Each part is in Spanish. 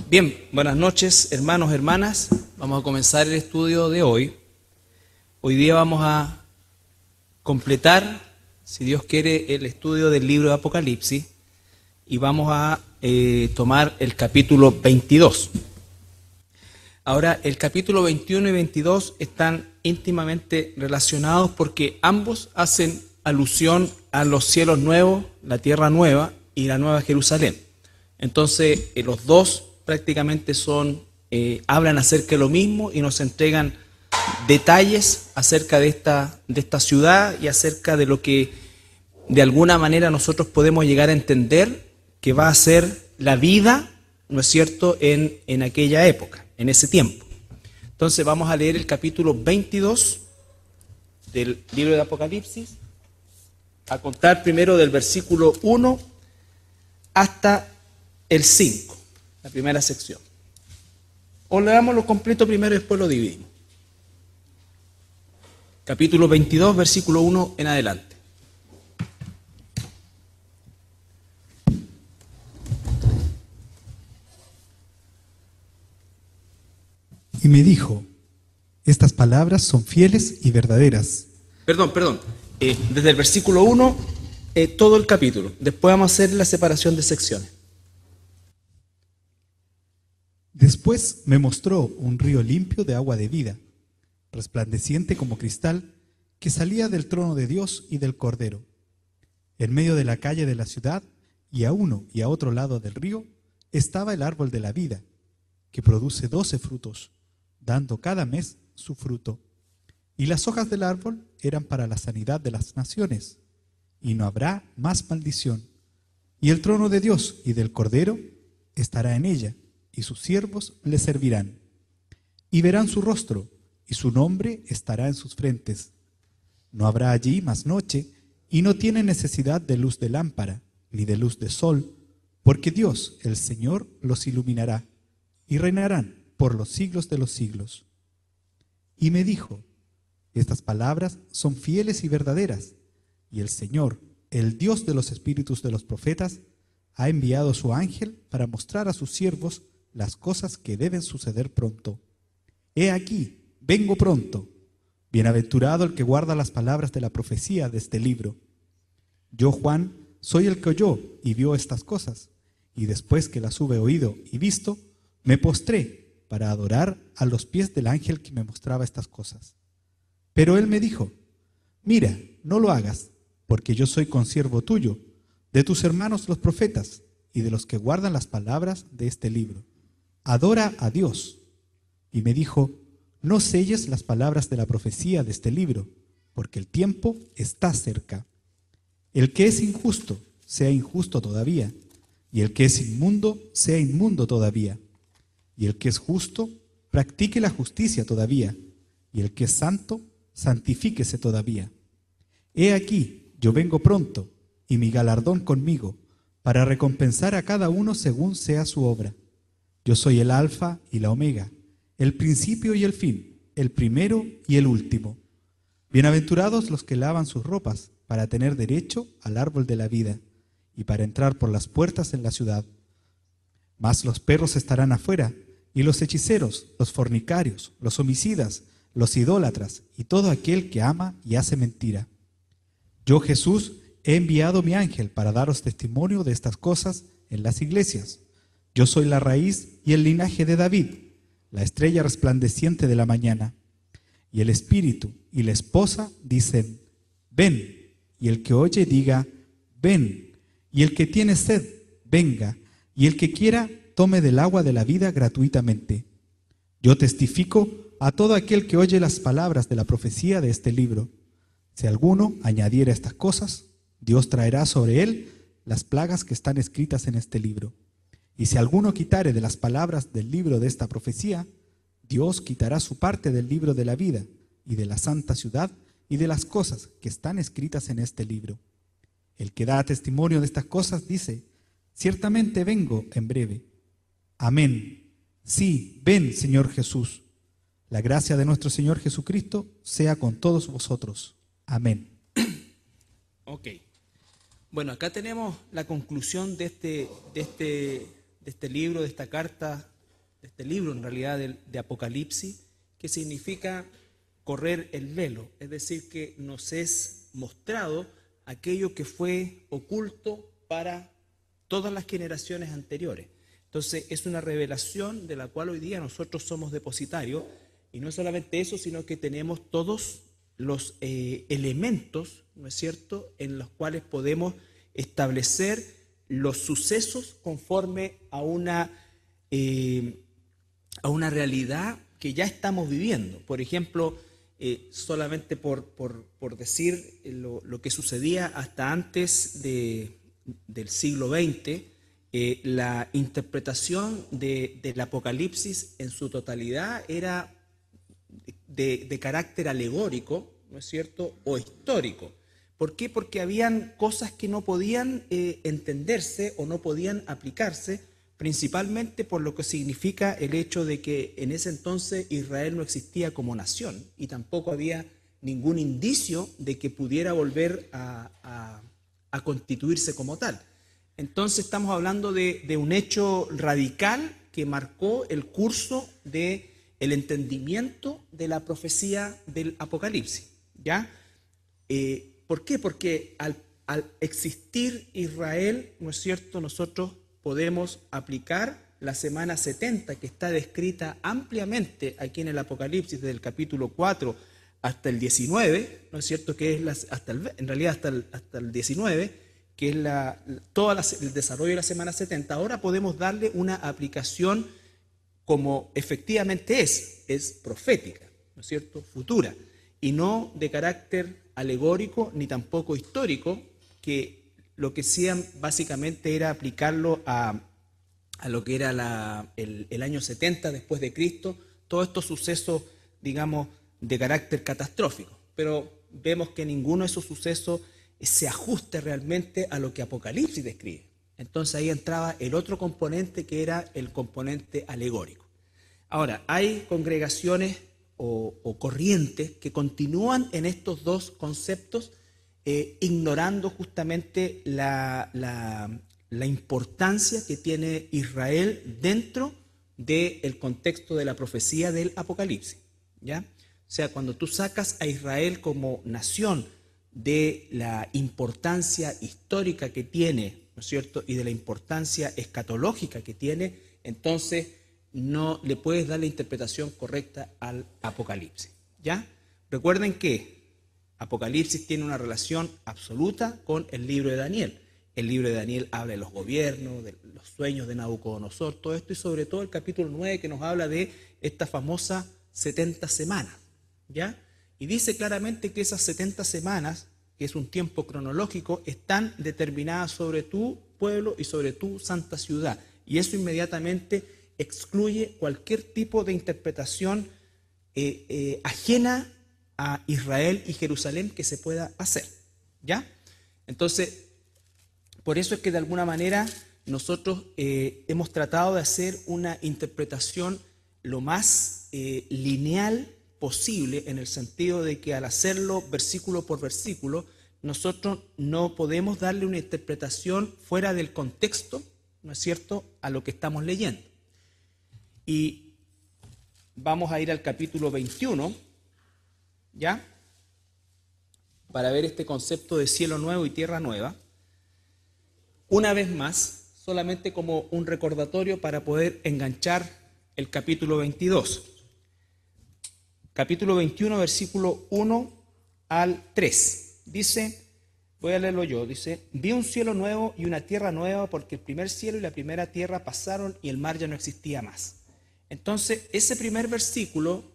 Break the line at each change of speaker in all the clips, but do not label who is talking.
Bien, buenas noches, hermanos, hermanas. Vamos a comenzar el estudio de hoy. Hoy día vamos a completar, si Dios quiere, el estudio del libro de Apocalipsis y vamos a tomar el capítulo 22. Ahora, el capítulo 21 y 22 están íntimamente relacionados porque ambos hacen alusión a los cielos nuevos, la tierra nueva y la nueva Jerusalén. Entonces, los dos prácticamente hablan acerca de lo mismo y nos entregan detalles acerca de esta ciudad y acerca de lo que de alguna manera nosotros podemos llegar a entender que va a ser la vida, ¿no es cierto?, en aquella época, en ese tiempo. Entonces vamos a leer el capítulo 22 del libro de Apocalipsis, a contar primero del versículo 1 hasta el 5, la primera sección. O leamos lo completo primero y después lo dividimos. Capítulo 22, versículo 1 en adelante.
Y me dijo, estas palabras son fieles y verdaderas.
Perdón. Desde el versículo 1, todo el capítulo. Después vamos a hacer la separación de secciones.
Después me mostró un río limpio de agua de vida, resplandeciente como cristal, que salía del trono de Dios y del Cordero. En medio de la calle de la ciudad, y a uno y a otro lado del río, estaba el árbol de la vida, que produce 12 frutos, dando cada mes su fruto. Y las hojas del árbol eran para la sanidad de las naciones, y no habrá más maldición. Y el trono de Dios y del Cordero estará en ella, y sus siervos le servirán. Y verán su rostro, y su nombre estará en sus frentes. No habrá allí más noche, y no tiene necesidad de luz de lámpara, ni de luz de sol, porque Dios, el Señor, los iluminará, y reinarán por los siglos de los siglos. Y me dijo, estas palabras son fieles y verdaderas, y el Señor, el Dios de los espíritus de los profetas, ha enviado su ángel para mostrar a sus siervos las cosas que deben suceder pronto. He aquí, vengo pronto. Bienaventurado el que guarda las palabras de la profecía de este libro. Yo, Juan, soy el que oyó y vio estas cosas, y después que las hube oído y visto, me postré para adorar a los pies del ángel que me mostraba estas cosas. Pero él me dijo, mira, no lo hagas, porque yo soy consiervo tuyo, de tus hermanos los profetas, y de los que guardan las palabras de este libro. Adora a Dios. Y me dijo, no selles las palabras de la profecía de este libro, porque el tiempo está cerca. El que es injusto, sea injusto todavía, y el que es inmundo, sea inmundo todavía. Y el que es justo, practique la justicia todavía, y el que es santo, santifíquese todavía. He aquí, yo vengo pronto, y mi galardón conmigo, para recompensar a cada uno según sea su obra. Yo soy el Alfa y la Omega, el principio y el fin, el primero y el último. Bienaventurados los que lavan sus ropas, para tener derecho al árbol de la vida, y para entrar por las puertas en la ciudad. Mas los perros estarán afuera, y los hechiceros, los fornicarios, los homicidas, los idólatras, y todo aquel que ama y hace mentira. Yo, Jesús, he enviado mi ángel para daros testimonio de estas cosas en las iglesias. Yo soy la raíz y el linaje de David, la estrella resplandeciente de la mañana. Y el Espíritu y la esposa dicen, ven. Y el que oye diga, ven. Y el que tiene sed, venga. Y el que quiera, tome del agua de la vida gratuitamente. Yo testifico a todo aquel que oye las palabras de la profecía de este libro. Si alguno añadiera estas cosas, Dios traerá sobre él las plagas que están escritas en este libro. Y si alguno quitare de las palabras del libro de esta profecía, Dios quitará su parte del libro de la vida y de la santa ciudad y de las cosas que están escritas en este libro. El que da testimonio de estas cosas dice, ciertamente vengo en breve. Amén. Sí, ven, Señor Jesús. La gracia de nuestro Señor Jesucristo sea con todos vosotros. Amén.
Ok. Bueno, acá tenemos la conclusión de este libro, de esta carta este libro en realidad de Apocalipsis, que significa correr el velo, es decir, que nos es mostrado aquello que fue oculto para todas las generaciones anteriores. Entonces es una revelación de la cual hoy día nosotros somos depositarios, y no solamente eso, sino que tenemos todos los elementos, ¿no es cierto?, en los cuales podemos establecer los sucesos conforme a una realidad que ya estamos viviendo. Por ejemplo, solamente por decir lo que sucedía hasta antes del siglo XX, la interpretación del Apocalipsis en su totalidad era de carácter alegórico, ¿no es cierto?, o histórico. ¿Por qué? Porque habían cosas que no podían entenderse o no podían aplicarse, principalmente por lo que significa el hecho de que en ese entonces Israel no existía como nación y tampoco había ningún indicio de que pudiera volver a constituirse como tal. Entonces estamos hablando de un hecho radical que marcó el curso del entendimiento de la profecía del Apocalipsis, ¿ya? ¿Por qué? Porque al existir Israel, ¿no es cierto?, nosotros podemos aplicar la semana 70, que está descrita ampliamente aquí en el Apocalipsis, desde el capítulo 4 hasta el 19, ¿no es cierto?, que es en realidad hasta el 19, que es todo el desarrollo de la semana 70. Ahora podemos darle una aplicación como efectivamente es profética, ¿no es cierto?, futura, y no de carácter alegórico ni tampoco histórico, que lo que hacían básicamente era aplicarlo a lo que era el año 70 después de Cristo, todos estos sucesos, digamos, de carácter catastrófico. Pero vemos que ninguno de esos sucesos se ajuste realmente a lo que Apocalipsis describe. Entonces ahí entraba el otro componente, que era el componente alegórico. Ahora, hay congregaciones o corrientes que continúan en estos dos conceptos, ignorando justamente la importancia que tiene Israel dentro del contexto de la profecía del Apocalipsis, ¿ya? O sea, cuando tú sacas a Israel como nación de la importancia histórica que tiene, ¿no es cierto?, y de la importancia escatológica que tiene, entonces no le puedes dar la interpretación correcta al Apocalipsis, ¿ya? Recuerden que Apocalipsis tiene una relación absoluta con el libro de Daniel. El libro de Daniel habla de los gobiernos, de los sueños de Nabucodonosor, todo esto, y sobre todo el capítulo 9, que nos habla de esta famosa 70 semanas, ¿ya? Y dice claramente que esas 70 semanas, que es un tiempo cronológico, están determinadas sobre tu pueblo y sobre tu santa ciudad. Y eso inmediatamente excluye cualquier tipo de interpretación ajena a Israel y Jerusalén que se pueda hacer, ¿ya? Entonces, por eso es que de alguna manera nosotros hemos tratado de hacer una interpretación lo más lineal posible, en el sentido de que al hacerlo versículo por versículo, nosotros no podemos darle una interpretación fuera del contexto, ¿no es cierto?, a lo que estamos leyendo. Y vamos a ir al capítulo 21, ¿ya?, para ver este concepto de cielo nuevo y tierra nueva. Una vez más, solamente como un recordatorio para poder enganchar el capítulo 22. Capítulo 21, versículo 1 al 3. Dice, voy a leerlo yo, dice: vi un cielo nuevo y una tierra nueva, porque el primer cielo y la primera tierra pasaron y el mar ya no existía más. Entonces, ese primer versículo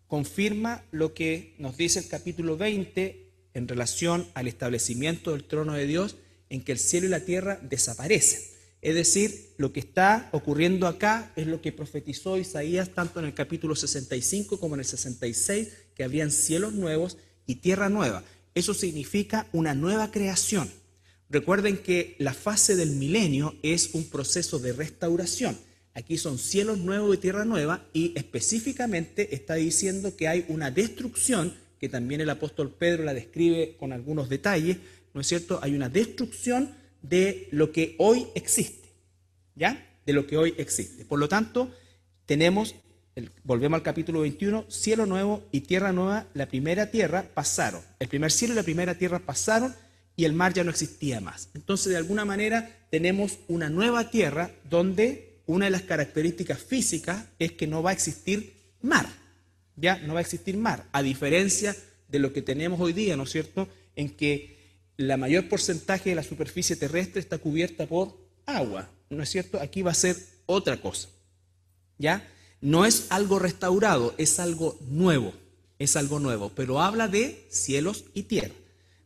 confirma lo que nos dice el capítulo 20 en relación al establecimiento del trono de Dios, en que el cielo y la tierra desaparecen. Es decir, lo que está ocurriendo acá es lo que profetizó Isaías tanto en el capítulo 65 como en el 66, que habrían cielos nuevos y tierra nueva. Eso significa una nueva creación. Recuerden que la fase del milenio es un proceso de restauración. Aquí son cielos nuevos y tierra nueva, y específicamente está diciendo que hay una destrucción, que también el apóstol Pedro la describe con algunos detalles, ¿no es cierto? Hay una destrucción de lo que hoy existe, ¿ya? De lo que hoy existe. Por lo tanto, tenemos, volvemos al capítulo 21, cielo nuevo y tierra nueva. La primera tierra pasaron, el primer cielo y la primera tierra pasaron y el mar ya no existía más. Entonces, de alguna manera, tenemos una nueva tierra donde una de las características físicas es que no va a existir mar. Ya no va a existir mar, a diferencia de lo que tenemos hoy día, ¿no es cierto?, en que la mayor porcentaje de la superficie terrestre está cubierta por agua, ¿no es cierto? Aquí va a ser otra cosa, ¿ya? No es algo restaurado, es algo nuevo, pero habla de cielos y tierra.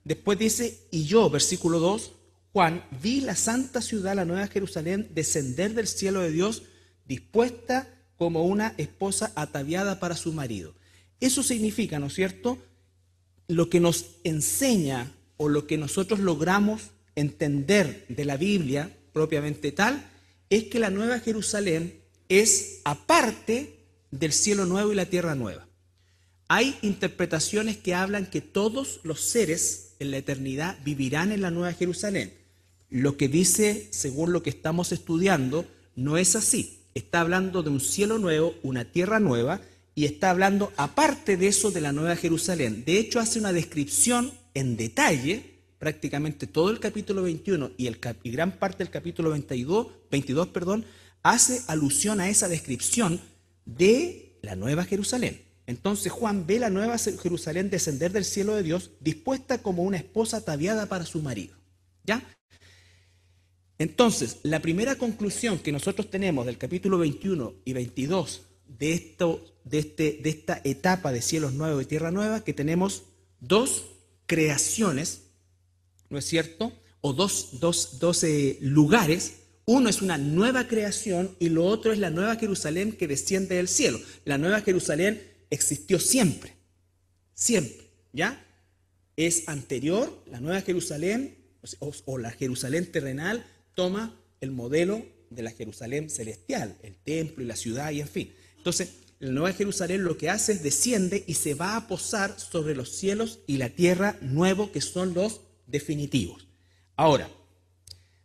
Después dice, y yo, versículo 2, Juan, vi la santa ciudad, la nueva Jerusalén, descender del cielo de Dios, dispuesta como una esposa ataviada para su marido. Eso significa, ¿no es cierto?, lo que nos enseña o lo que nosotros logramos entender de la Biblia propiamente tal, es que la nueva Jerusalén es aparte del cielo nuevo y la tierra nueva. Hay interpretaciones que hablan que todos los seres en la eternidad vivirán en la nueva Jerusalén. Lo que dice, según lo que estamos estudiando, no es así. Está hablando de un cielo nuevo, una tierra nueva, y está hablando aparte de eso de la nueva Jerusalén. De hecho, hace una descripción en detalle, prácticamente todo el capítulo 21 y gran parte del capítulo 22, hace alusión a esa descripción de la nueva Jerusalén. Entonces Juan ve la nueva Jerusalén descender del cielo de Dios, dispuesta como una esposa ataviada para su marido. ¿Ya? Entonces, la primera conclusión que nosotros tenemos del capítulo 21 y 22 de esta etapa de cielos nuevos y tierra nueva, que tenemos dos creaciones, ¿no es cierto? O dos lugares. Uno es una nueva creación y lo otro es la nueva Jerusalén que desciende del cielo. La nueva Jerusalén existió siempre, ¿ya? Es anterior, la nueva Jerusalén o la Jerusalén terrenal toma el modelo de la Jerusalén celestial, el templo y la ciudad y en fin. Entonces, la nueva Jerusalén lo que hace es desciende y se va a posar sobre los cielos y la tierra nuevo, que son los definitivos. Ahora,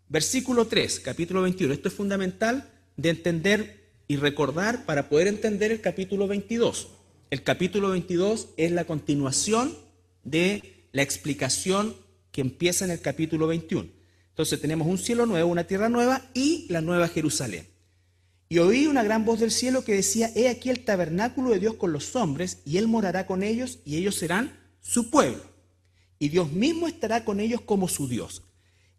versículo 3, capítulo 21. Esto es fundamental de entender y recordar para poder entender el capítulo 22. El capítulo 22 es la continuación de la explicación que empieza en el capítulo 21. Entonces tenemos un cielo nuevo, una tierra nueva y la nueva Jerusalén. Y oí una gran voz del cielo que decía, he aquí el tabernáculo de Dios con los hombres, y Él morará con ellos, y ellos serán su pueblo. Y Dios mismo estará con ellos como su Dios.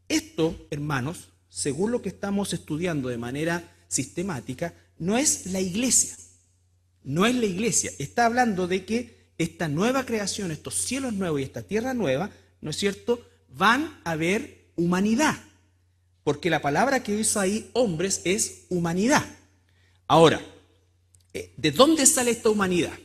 Esto, hermanos, según lo que estamos estudiando de manera sistemática, no es la iglesia. No es la iglesia. Está hablando de que esta nueva creación, estos cielos nuevos y esta tierra nueva, ¿no es cierto?, van a ver humanidad. Porque la palabra que usa ahí, hombres, es humanidad. Ahora, ¿de dónde sale esta humanidad?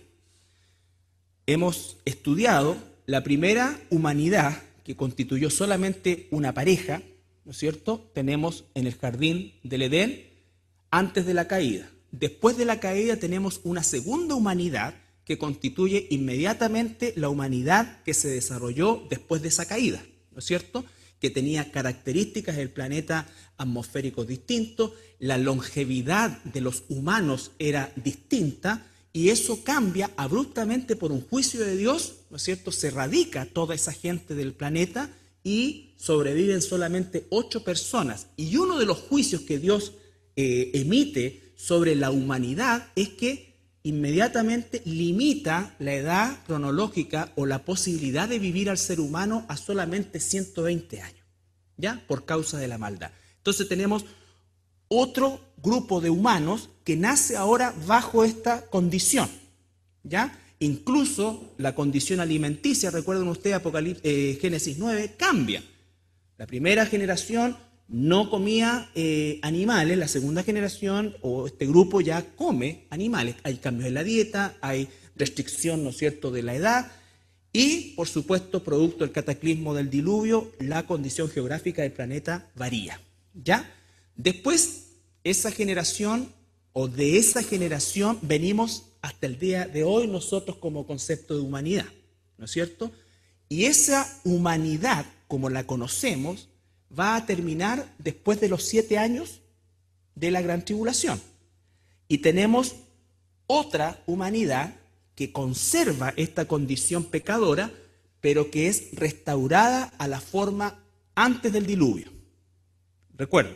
Hemos estudiado la primera humanidad que constituyó solamente una pareja, ¿no es cierto? Tenemos en el jardín del Edén antes de la caída. Después de la caída tenemos una segunda humanidad que constituye inmediatamente la humanidad que se desarrolló después de esa caída, ¿no es cierto?, que tenía características del planeta atmosféricos distintos, la longevidad de los humanos era distinta y eso cambia abruptamente por un juicio de Dios, ¿no es cierto? Se erradica toda esa gente del planeta y sobreviven solamente 8 personas. Y uno de los juicios que Dios emite sobre la humanidad es que inmediatamente limita la edad cronológica o la posibilidad de vivir al ser humano a solamente 120 años, ¿ya? Por causa de la maldad. Entonces tenemos otro grupo de humanos que nace ahora bajo esta condición, ¿ya? Incluso la condición alimenticia, recuerden ustedes Génesis 9, cambia. La primera generación no comía animales, la segunda generación o este grupo ya come animales. Hay cambios en la dieta, hay restricción, ¿no es cierto?, de la edad y, por supuesto, producto del cataclismo del diluvio, la condición geográfica del planeta varía, ¿ya? Después, esa generación o de esa generación venimos hasta el día de hoy nosotros como concepto de humanidad, ¿no es cierto? Y esa humanidad, como la conocemos, va a terminar después de los 7 años de la gran tribulación. Y tenemos otra humanidad que conserva esta condición pecadora, pero que es restaurada a la forma antes del diluvio. Recuerden,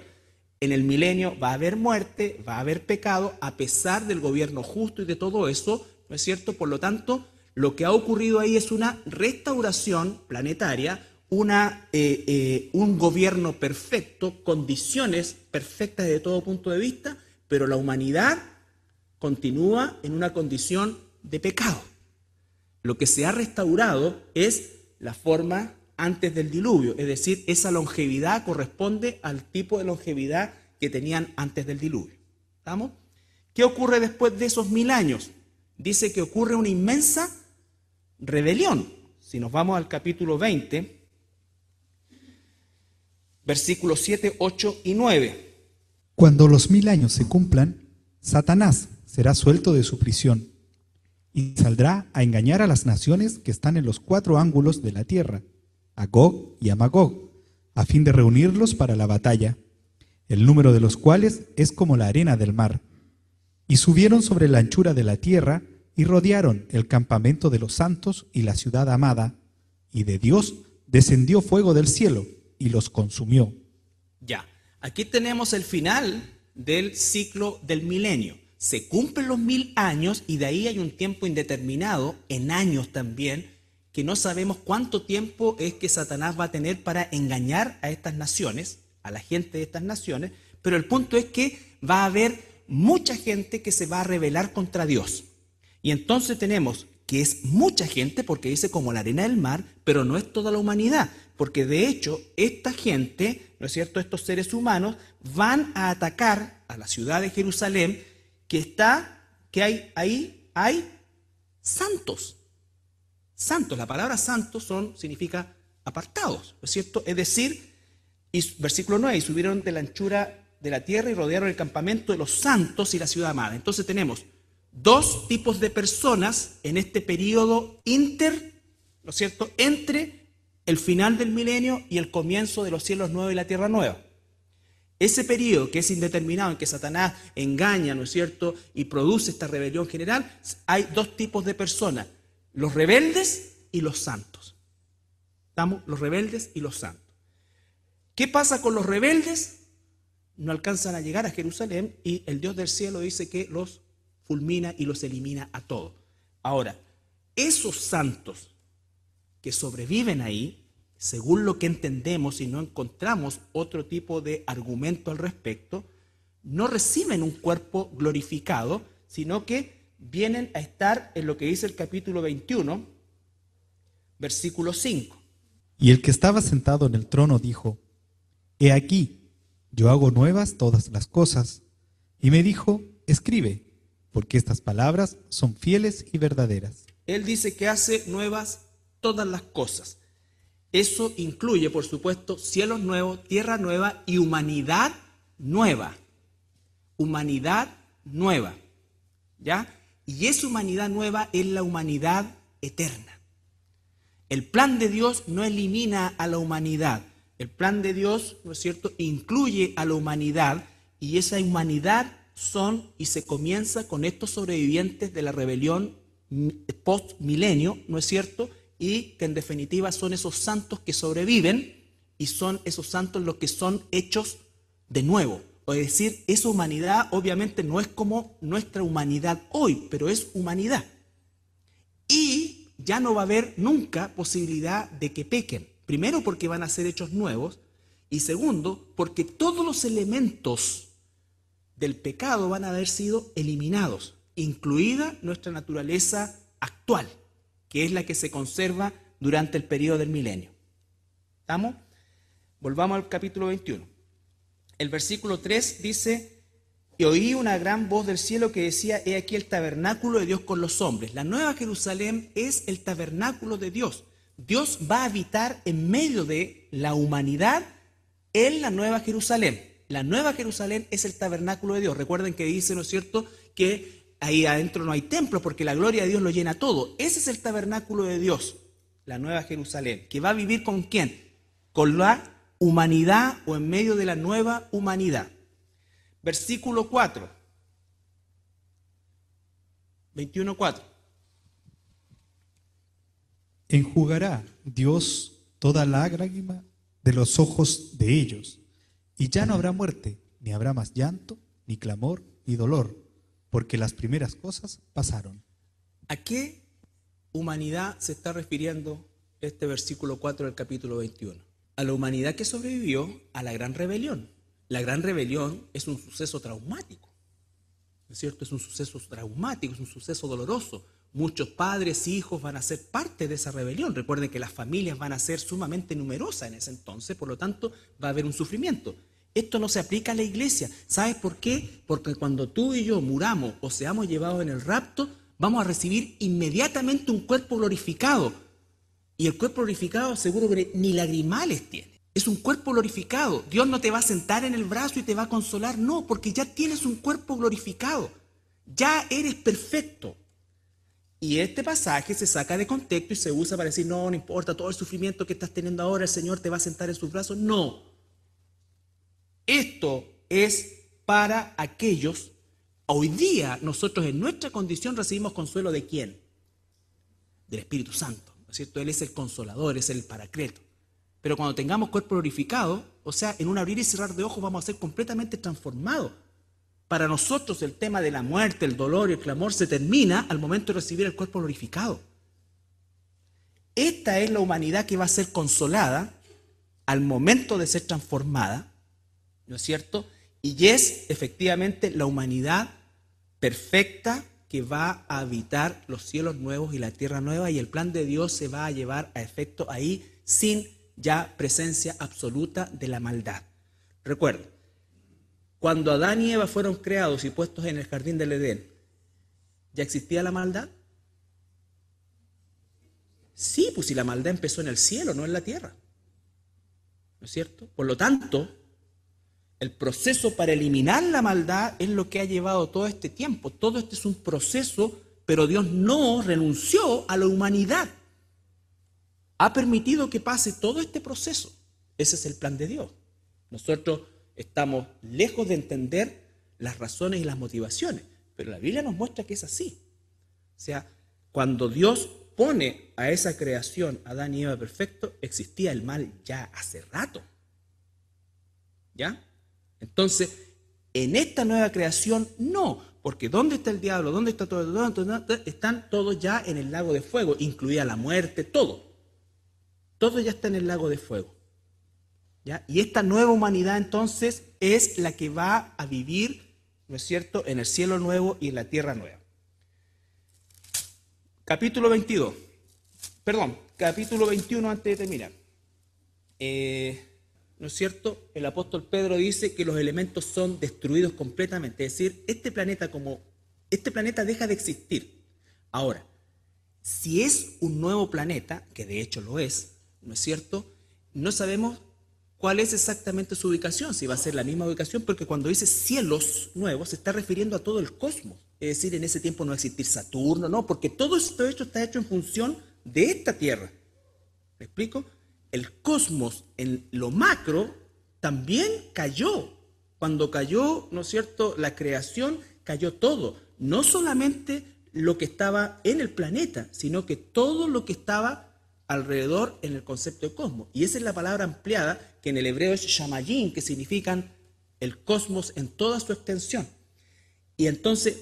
en el milenio va a haber muerte, va a haber pecado, a pesar del gobierno justo y de todo eso, ¿no es cierto? Por lo tanto, lo que ha ocurrido ahí es una restauración planetaria, un gobierno perfecto, condiciones perfectas desde todo punto de vista, pero la humanidad continúa en una condición de pecado. Lo que se ha restaurado es la forma antes del diluvio, es decir, esa longevidad corresponde al tipo de longevidad que tenían antes del diluvio. ¿Estamos? ¿Qué ocurre después de esos 1000 años? Dice que ocurre una inmensa rebelión. Si nos vamos al capítulo 20, versículos 7, 8 y 9.
Cuando los 1000 años se cumplan, Satanás será suelto de su prisión y saldrá a engañar a las naciones que están en los 4 ángulos de la tierra, a Gog y a Magog, a fin de reunirlos para la batalla, el número de los cuales es como la arena del mar. Y subieron sobre la anchura de la tierra y rodearon el campamento de los santos y la ciudad amada, y de Dios descendió fuego del cielo y los consumió.
Ya, aquí tenemos el final del ciclo del milenio. Se cumplen los 1000 años y de ahí hay un tiempo indeterminado, en años también, que no sabemos cuánto tiempo es que Satanás va a tener para engañar a estas naciones, a la gente de estas naciones, pero el punto es que va a haber mucha gente que se va a rebelar contra Dios. Y entonces tenemos que es mucha gente, porque dice como la arena del mar, pero no es toda la humanidad, porque de hecho esta gente, ¿no es cierto?, estos seres humanos van a atacar a la ciudad de Jerusalén, que hay santos. Santos, la palabra santos significa apartados, ¿no es cierto? Es decir, y versículo 9, y subieron de la anchura de la tierra y rodearon el campamento de los santos y la ciudad amada. Entonces tenemos 2 tipos de personas en este periodo ¿no es cierto?, entre el final del milenio y el comienzo de los cielos nuevos y la tierra nueva. Ese periodo que es indeterminado, en que Satanás engaña, ¿no es cierto?, y produce esta rebelión general, hay 2 tipos de personas: los rebeldes y los santos. ¿Estamos? Los rebeldes y los santos. ¿Qué pasa con los rebeldes? No alcanzan a llegar a Jerusalén y el Dios del cielo dice que los fulmina y los elimina a todos. Ahora, esos santos que sobreviven ahí, según lo que entendemos y no encontramos otro tipo de argumento al respecto, no reciben un cuerpo glorificado, sino que vienen a estar en lo que dice el capítulo 21, versículo 5.
Y el que estaba sentado en el trono dijo: He aquí, yo hago nuevas todas las cosas. Y me dijo: Escribe, porque estas palabras son fieles y verdaderas.
Él dice que hace nuevas todas las cosas. Eso incluye, por supuesto, cielos nuevos, tierra nueva y humanidad nueva. Humanidad nueva. ¿Ya? Y esa humanidad nueva es la humanidad eterna. El plan de Dios no elimina a la humanidad. El plan de Dios, ¿no es cierto?, incluye a la humanidad, y esa humanidad y se comienza con estos sobrevivientes de la rebelión post-milenio, ¿no es cierto?, y que en definitiva son esos santos que sobreviven, y son esos santos los que son hechos de nuevo. Es decir, esa humanidad obviamente no es como nuestra humanidad hoy, pero es humanidad. Y ya no va a haber nunca posibilidad de que pequen. Primero, porque van a ser hechos nuevos, y segundo, porque todos los elementos del pecado van a haber sido eliminados, incluida nuestra naturaleza actual, que es la que se conserva durante el periodo del milenio. ¿Estamos? Volvamos al capítulo 21. El versículo 3 dice: y oí una gran voz del cielo que decía: he aquí el tabernáculo de Dios con los hombres. La nueva Jerusalén es el tabernáculo de Dios. Dios va a habitar en medio de la humanidad en la nueva Jerusalén. La nueva Jerusalén es el tabernáculo de Dios. Recuerden que dice, ¿no es cierto?, que ahí adentro no hay templo porque la gloria de Dios lo llena todo. Ese es el tabernáculo de Dios, la nueva Jerusalén, que va a vivir ¿con quién? Con la humanidad, o en medio de la nueva humanidad. Versículo 4. 21:4.
Enjugará Dios toda lágrima de los ojos de ellos, y ya no habrá muerte, ni habrá más llanto, ni clamor, ni dolor, porque las primeras cosas pasaron.
¿A qué humanidad se está refiriendo este versículo 4 del capítulo 21? A la humanidad que sobrevivió a la gran rebelión. La gran rebelión es un suceso traumático, ¿no es cierto? Es un suceso traumático, es un suceso doloroso. Muchos padres e hijos van a ser parte de esa rebelión. Recuerden que las familias van a ser sumamente numerosas en ese entonces, por lo tanto va a haber un sufrimiento. Esto no se aplica a la iglesia. ¿Sabes por qué? Porque cuando tú y yo muramos o seamos llevados en el rapto, vamos a recibir inmediatamente un cuerpo glorificado. Y el cuerpo glorificado seguro que ni lagrimales tiene. Es un cuerpo glorificado. Dios no te va a sentar en el brazo y te va a consolar. No, porque ya tienes un cuerpo glorificado. Ya eres perfecto. Y este pasaje se saca de contexto y se usa para decir, no importa todo el sufrimiento que estás teniendo ahora, el Señor te va a sentar en sus brazos. No. Esto es para aquellos, hoy día nosotros en nuestra condición recibimos consuelo ¿de quién? Del Espíritu Santo, ¿no es cierto? Él es el consolador, es el paracleto. Pero cuando tengamos cuerpo glorificado, o sea, en un abrir y cerrar de ojos vamos a ser completamente transformados. Para nosotros el tema de la muerte, el dolor y el clamor se termina al momento de recibir el cuerpo glorificado. Esta es la humanidad que va a ser consolada al momento de ser transformada, ¿no es cierto? Y es efectivamente la humanidad perfecta que va a habitar los cielos nuevos y la tierra nueva, y el plan de Dios se va a llevar a efecto ahí sin ya presencia absoluta de la maldad. Recuerda, cuando Adán y Eva fueron creados y puestos en el jardín del Edén, ¿ya existía la maldad? Sí, pues si la maldad empezó en el cielo, no en la tierra, ¿no es cierto? Por lo tanto, el proceso para eliminar la maldad es lo que ha llevado todo este tiempo. Todo este es un proceso, pero Dios no renunció a la humanidad. Ha permitido que pase todo este proceso. Ese es el plan de Dios. Nosotros estamos lejos de entender las razones y las motivaciones, pero la Biblia nos muestra que es así. O sea, cuando Dios pone a esa creación, Adán y Eva perfecto, existía el mal ya hace rato. ¿Ya? Entonces, en esta nueva creación, no, porque ¿dónde está el diablo? ¿Dónde está todo? ¿Dónde están todos ya en el lago de fuego, incluida la muerte, todo? Todo ya está en el lago de fuego. ¿Ya? Y esta nueva humanidad entonces es la que va a vivir, ¿no es cierto?, en el cielo nuevo y en la tierra nueva. Capítulo 21, antes de terminar. ¿No es cierto? El apóstol Pedro dice que los elementos son destruidos completamente. Es decir, este planeta deja de existir. Ahora, si es un nuevo planeta, que de hecho lo es, ¿no es cierto?, no sabemos cuál es exactamente su ubicación, si va a ser la misma ubicación, porque cuando dice cielos nuevos se está refiriendo a todo el cosmos. Es decir, en ese tiempo no va a existir Saturno, no, porque todo esto está hecho en función de esta Tierra. ¿Me explico? El cosmos en lo macro también cayó. Cuando cayó, ¿no es cierto?, la creación, cayó todo. No solamente lo que estaba en el planeta, sino que todo lo que estaba alrededor en el concepto de cosmos. Y esa es la palabra ampliada que en el hebreo es shamayim, que significan el cosmos en toda su extensión. Y entonces,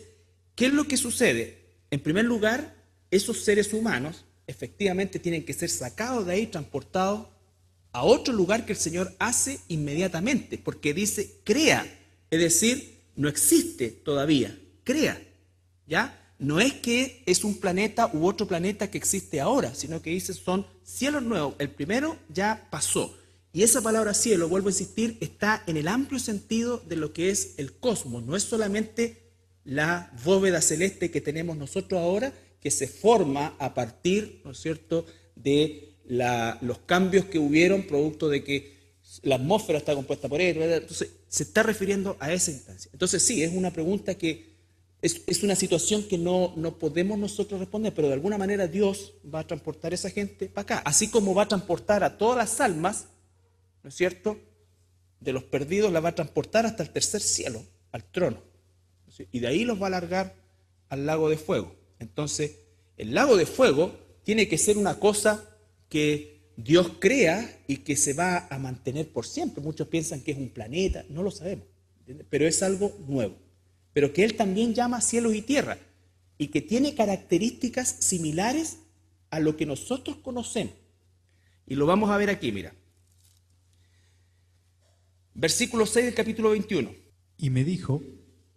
¿qué es lo que sucede? En primer lugar, esos seres humanos efectivamente tienen que ser sacados de ahí, transportados a otro lugar que el Señor hace inmediatamente, porque dice crea, es decir, no existe todavía, crea, ¿ya? No es que es un planeta u otro planeta que existe ahora, sino que dice son cielos nuevos. El primero ya pasó. Y esa palabra cielo, vuelvo a insistir, está en el amplio sentido de lo que es el cosmos. No es solamente la bóveda celeste que tenemos nosotros ahora, que se forma a partir, ¿no es cierto?, de los cambios que hubieron producto de que la atmósfera está compuesta por él. Entonces, se está refiriendo a esa instancia. Entonces, sí, es una pregunta que es una situación que no podemos nosotros responder, pero de alguna manera Dios va a transportar a esa gente para acá, así como va a transportar a todas las almas, ¿no es cierto?, de los perdidos, la va a transportar hasta el tercer cielo, al trono, ¿sí?, y de ahí los va a largar al lago de fuego. Entonces, el lago de fuego tiene que ser una cosa que Dios crea y que se va a mantener por siempre. Muchos piensan que es un planeta, no lo sabemos, ¿entiendes? Pero es algo nuevo. Pero que Él también llama cielos y tierra y que tiene características similares a lo que nosotros conocemos. Y lo vamos a ver aquí, mira. Versículo 6 del capítulo 21.
Y me dijo,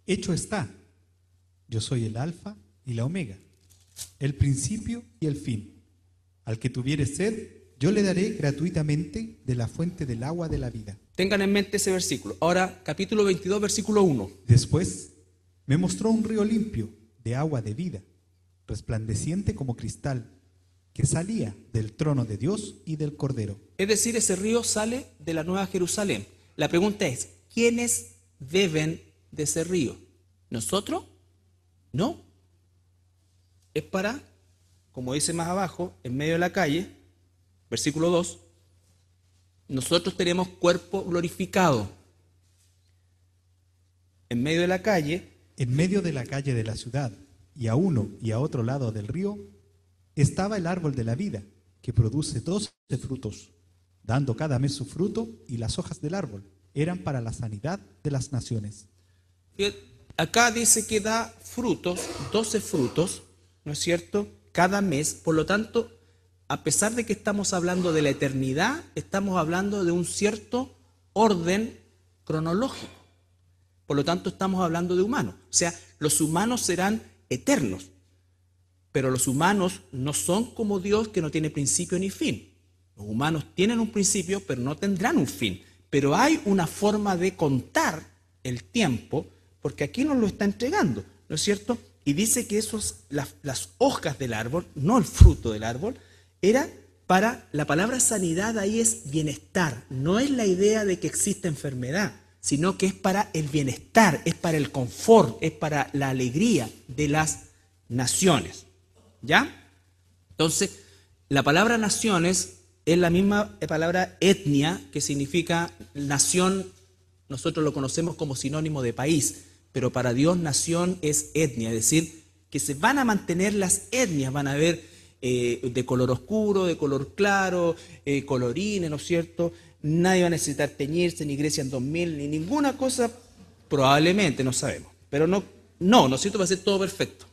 hecho está, yo soy el alfa y la omega, el principio y el fin. Al que tuviere sed, yo le daré gratuitamente de la fuente del agua de la vida.
Tengan en mente ese versículo. Ahora, capítulo 22, versículo 1.
Después me mostró un río limpio de agua de vida, resplandeciente como cristal, que salía del trono de Dios y del Cordero.
Es decir, ese río sale de la Nueva Jerusalén. La pregunta es, ¿quiénes beben de ese río? ¿Nosotros? No. Es para, como dice más abajo, en medio de la calle, versículo 2, nosotros tenemos cuerpo glorificado. En medio de la calle.
En medio de la calle de la ciudad, y a uno y a otro lado del río, estaba el árbol de la vida, que produce 12 frutos, dando cada mes su fruto, y las hojas del árbol eran para la sanidad de las naciones.
Acá dice que da frutos, 12 frutos, ¿no es cierto?, cada mes. Por lo tanto, a pesar de que estamos hablando de la eternidad, estamos hablando de un cierto orden cronológico. Por lo tanto, estamos hablando de humanos. O sea, los humanos serán eternos, pero los humanos no son como Dios, que no tiene principio ni fin. Los humanos tienen un principio, pero no tendrán un fin. Pero hay una forma de contar el tiempo, porque aquí nos lo está entregando, ¿no es cierto? Y dice que las hojas del árbol, no el fruto del árbol, era para, la palabra sanidad ahí es bienestar. No es la idea de que exista enfermedad, sino que es para el bienestar, es para el confort, es para la alegría de las naciones. ¿Ya? Entonces, la palabra naciones es la misma palabra etnia, que significa nación. Nosotros lo conocemos como sinónimo de país, pero para Dios nación es etnia, es decir, que se van a mantener las etnias, van a haber de color oscuro, de color claro, colorines, ¿no es cierto? Nadie va a necesitar teñirse, ni Grecia en 2000, ni ninguna cosa, probablemente, no sabemos. Pero no es cierto, va a ser todo perfecto.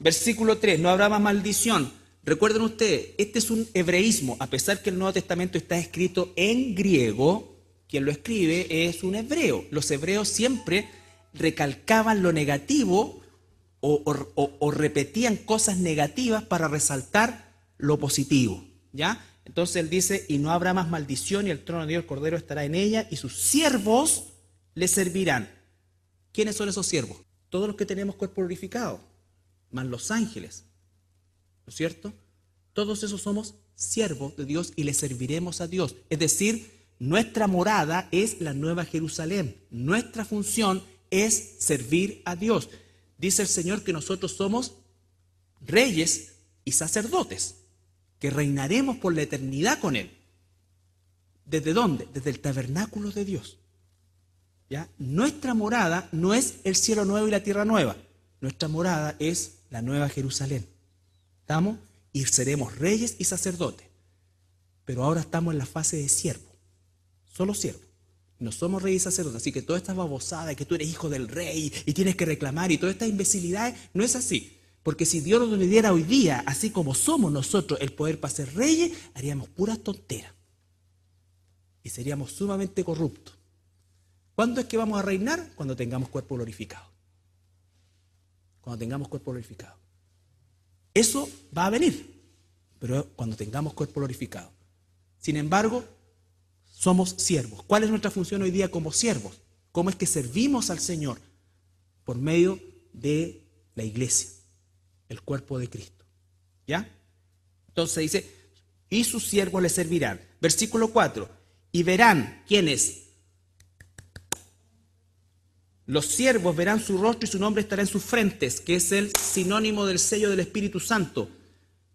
Versículo 3, no habrá más maldición. Recuerden ustedes, este es un hebreísmo, a pesar que el Nuevo Testamento está escrito en griego, quien lo escribe es un hebreo. Los hebreos siempre recalcaban lo negativo o repetían cosas negativas para resaltar lo positivo, ¿ya? Entonces él dice, y no habrá más maldición, y el trono de Dios, el Cordero, estará en ella, y sus siervos le servirán. ¿Quiénes son esos siervos? Todos los que tenemos cuerpo glorificado, más los ángeles, ¿no es cierto? Todos esos somos siervos de Dios y le serviremos a Dios. Es decir, nuestra morada es la Nueva Jerusalén. Nuestra función es servir a Dios. Dice el Señor que nosotros somos reyes y sacerdotes, que reinaremos por la eternidad con Él. ¿Desde dónde? Desde el tabernáculo de Dios. ¿Ya? Nuestra morada no es el cielo nuevo y la tierra nueva. Nuestra morada es la Nueva Jerusalén. ¿Estamos? Y seremos reyes y sacerdotes. Pero ahora estamos en la fase de siervo. Solo siervo. No somos reyes y sacerdotes. Así que toda esta babosada de que tú eres hijo del rey y tienes que reclamar y todas estas imbecilidades, no es así. Porque si Dios nos diera hoy día, así como somos nosotros, el poder para ser reyes, haríamos puras tonteras. Y seríamos sumamente corruptos. ¿Cuándo es que vamos a reinar? Cuando tengamos cuerpo glorificado. Cuando tengamos cuerpo glorificado. Eso va a venir, pero cuando tengamos cuerpo glorificado. Sin embargo, somos siervos. ¿Cuál es nuestra función hoy día como siervos? ¿Cómo es que servimos al Señor? Por medio de la iglesia, el cuerpo de Cristo. ¿Ya? Entonces dice, y sus siervos le servirán. Versículo 4, y verán, ¿quiénes? Los siervos verán su rostro y su nombre estará en sus frentes, que es el sinónimo del sello del Espíritu Santo.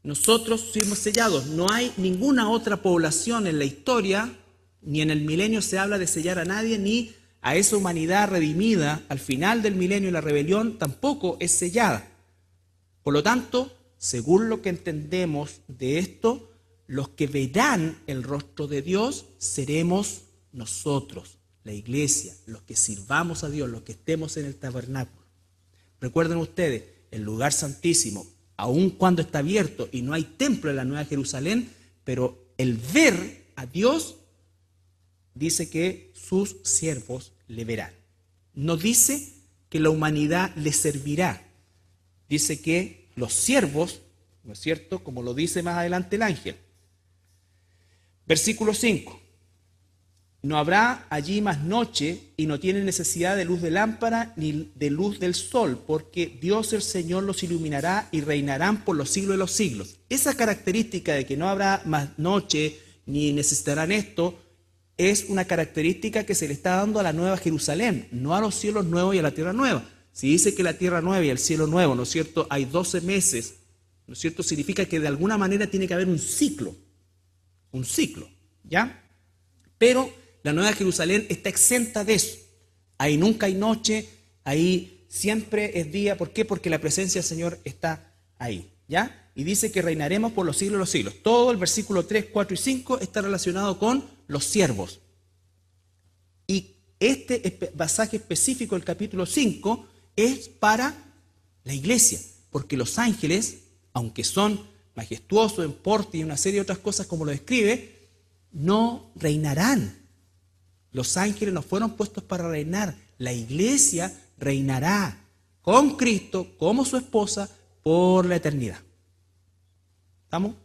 Nosotros fuimos sellados. No hay ninguna otra población en la historia, ni en el milenio se habla de sellar a nadie, ni a esa humanidad redimida al final del milenio y la rebelión tampoco es sellada. Por lo tanto, según lo que entendemos de esto, los que verán el rostro de Dios seremos nosotros, la iglesia, los que sirvamos a Dios, los que estemos en el tabernáculo. Recuerden ustedes, el lugar santísimo, aun cuando está abierto y no hay templo en la Nueva Jerusalén, pero el ver a Dios dice que sus siervos le verán. No dice que la humanidad le servirá, dice que los siervos, ¿no es cierto?, como lo dice más adelante el ángel. Versículo 5. No habrá allí más noche y no tienen necesidad de luz de lámpara ni de luz del sol, porque Dios el Señor los iluminará y reinarán por los siglos de los siglos. Esa característica de que no habrá más noche ni necesitarán esto es una característica que se le está dando a la Nueva Jerusalén, no a los cielos nuevos y a la tierra nueva. Si dice que la tierra nueva y el cielo nuevo, ¿no es cierto?, hay 12 meses, ¿no es cierto?, significa que de alguna manera tiene que haber un ciclo, ¿ya? Pero la Nueva Jerusalén está exenta de eso. Ahí nunca hay noche, ahí siempre es día. ¿Por qué? Porque la presencia del Señor está ahí, ¿ya? Y dice que reinaremos por los siglos de los siglos. Todo el versículo 3, 4 y 5 está relacionado con los siervos. Y este pasaje específico del capítulo 5 es para la iglesia, porque los ángeles, aunque son majestuosos en porte y una serie de otras cosas como lo describe, no reinarán. Los ángeles no fueron puestos para reinar. La iglesia reinará con Cristo como su esposa por la eternidad. ¿Estamos?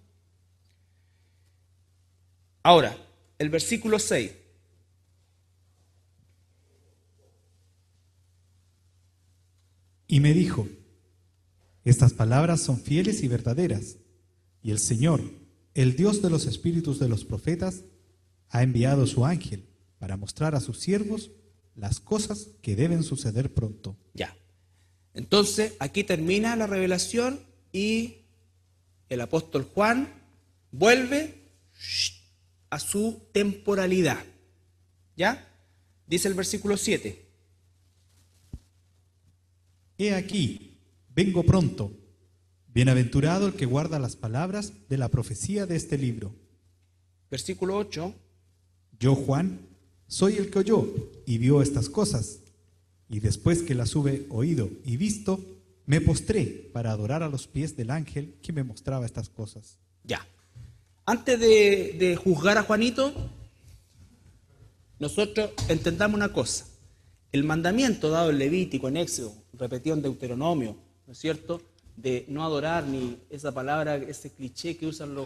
Ahora, el versículo 6.
Y me dijo, estas palabras son fieles y verdaderas, y el Señor, el Dios de los espíritus de los profetas, ha enviado su ángel para mostrar a sus siervos las cosas que deben suceder pronto.
Ya. Entonces, aquí termina la revelación y el apóstol Juan vuelve a su temporalidad. ¿Ya? Dice el versículo 7.
He aquí, vengo pronto. Bienaventurado el que guarda las palabras de la profecía de este libro.
Versículo 8.
Yo, Juan, soy el que oyó y vio estas cosas, y después que las hube oído y visto, me postré para adorar a los pies del ángel que me mostraba estas cosas.
Ya. Antes de juzgar a Juanito, nosotros entendamos una cosa. El mandamiento dado en Levítico, en Éxodo, repetido en Deuteronomio, ¿no es cierto?, de no adorar, ni esa palabra, ese cliché que usan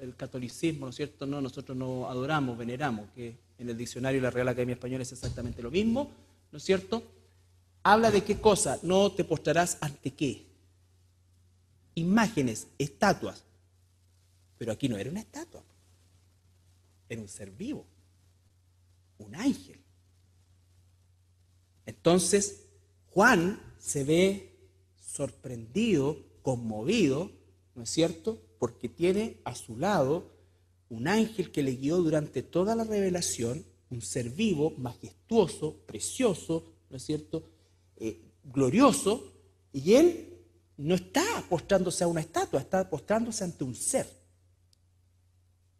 el catolicismo, ¿no es cierto? No, nosotros no adoramos, veneramos, que en el diccionario de la Real Academia Española es exactamente lo mismo, ¿no es cierto? Habla de qué cosa, no te postrarás ante qué. Imágenes, estatuas. Pero aquí no era una estatua, era un ser vivo, un ángel. Entonces, Juan se ve sorprendido, conmovido, ¿no es cierto?, porque tiene a su lado un ángel que le guió durante toda la revelación, un ser vivo, majestuoso, precioso, ¿no es cierto?, glorioso, y él no está postrándose a una estatua, está postrándose ante un ser.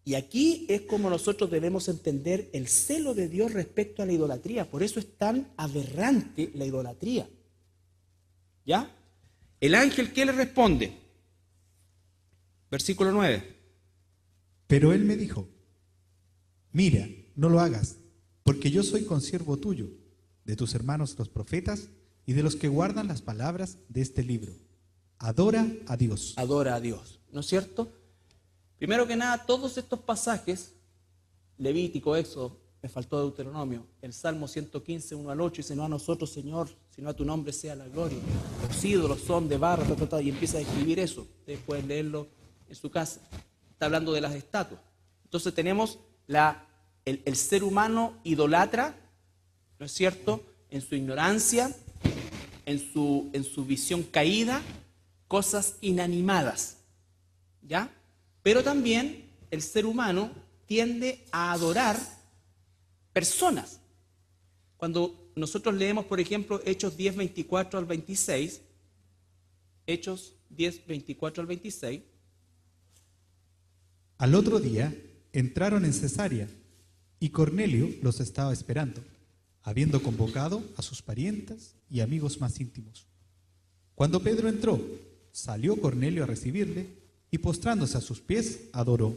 Y aquí es como nosotros debemos entender el celo de Dios respecto a la idolatría. Por eso es tan aberrante la idolatría. ¿Ya? El ángel, ¿qué le responde? Versículo 9.
Pero él me dijo, mira, no lo hagas, porque yo soy consiervo tuyo, de tus hermanos los profetas y de los que guardan las palabras de este libro. Adora a Dios.
Adora a Dios, ¿no es cierto? Primero que nada, todos estos pasajes, Levítico, Éxodo, me faltó Deuteronomio, el Salmo 115, 1 al 8, dice, no a nosotros, Señor, sino a tu nombre sea la gloria. Los ídolos son de barro, y empieza a escribir eso. Ustedes pueden leerlo en su casa. Está hablando de las estatuas. Entonces tenemos el ser humano idolatra, ¿no es cierto?, en su ignorancia, en su visión caída, cosas inanimadas, ¿ya? Pero también el ser humano tiende a adorar personas. Cuando nosotros leemos, por ejemplo, Hechos 10, 24 al 26, Hechos 10, 24 al 26.
Al otro día entraron en Cesarea y Cornelio los estaba esperando, habiendo convocado a sus parientes y amigos más íntimos. Cuando Pedro entró, salió Cornelio a recibirle y postrándose a sus pies adoró.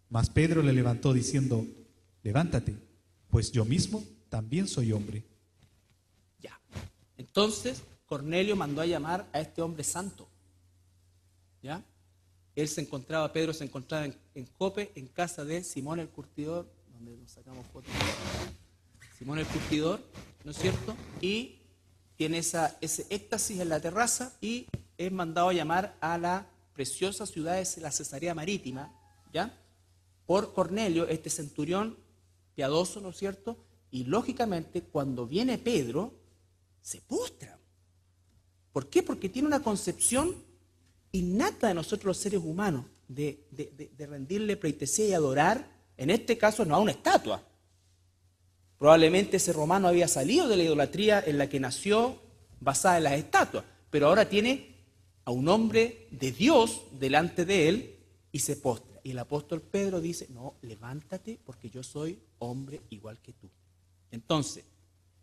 Mas Pedro le levantó diciendo: levántate, pues yo mismo también soy hombre.
Ya. Entonces Cornelio mandó a llamar a este hombre santo. ¿Ya? Pedro se encontraba en Jope, en casa de Simón el Curtidor, donde nos sacamos fotos. Simón el Curtidor, ¿no es cierto? Y tiene ese éxtasis en la terraza y es mandado a llamar a la preciosa ciudad de la Cesarea Marítima, ¿ya? Por Cornelio, este centurión piadoso, ¿no es cierto? Y lógicamente cuando viene Pedro, se postra. ¿Por qué? Porque tiene una concepción innata de nosotros los seres humanos, de rendirle pleitesía y adorar, en este caso no a una estatua. Probablemente ese romano había salido de la idolatría en la que nació basada en las estatuas, pero ahora tiene a un hombre de Dios delante de él y se postra. Y el apóstol Pedro dice: no, levántate porque yo soy hombre igual que tú. Entonces,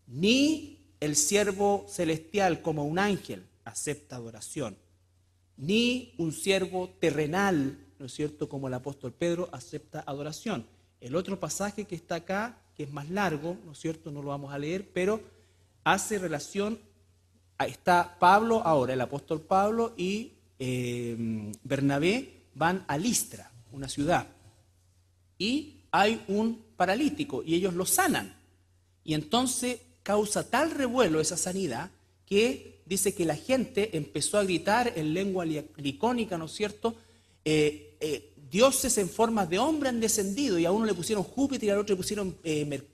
ni el siervo celestial como un ángel acepta adoración, ni un siervo terrenal, ¿no es cierto?, como el apóstol Pedro, acepta adoración. El otro pasaje que está acá, que es más largo, ¿no es cierto?, no lo vamos a leer, pero hace relación, está Pablo ahora, el apóstol Pablo y Bernabé van a Listra, una ciudad, y hay un paralítico y ellos lo sanan. Y entonces causa tal revuelo esa sanidad que dice que la gente empezó a gritar en lengua licónica, ¿no es cierto? Dioses en formas de hombre han descendido, y a uno le pusieron Júpiter y al otro le pusieron,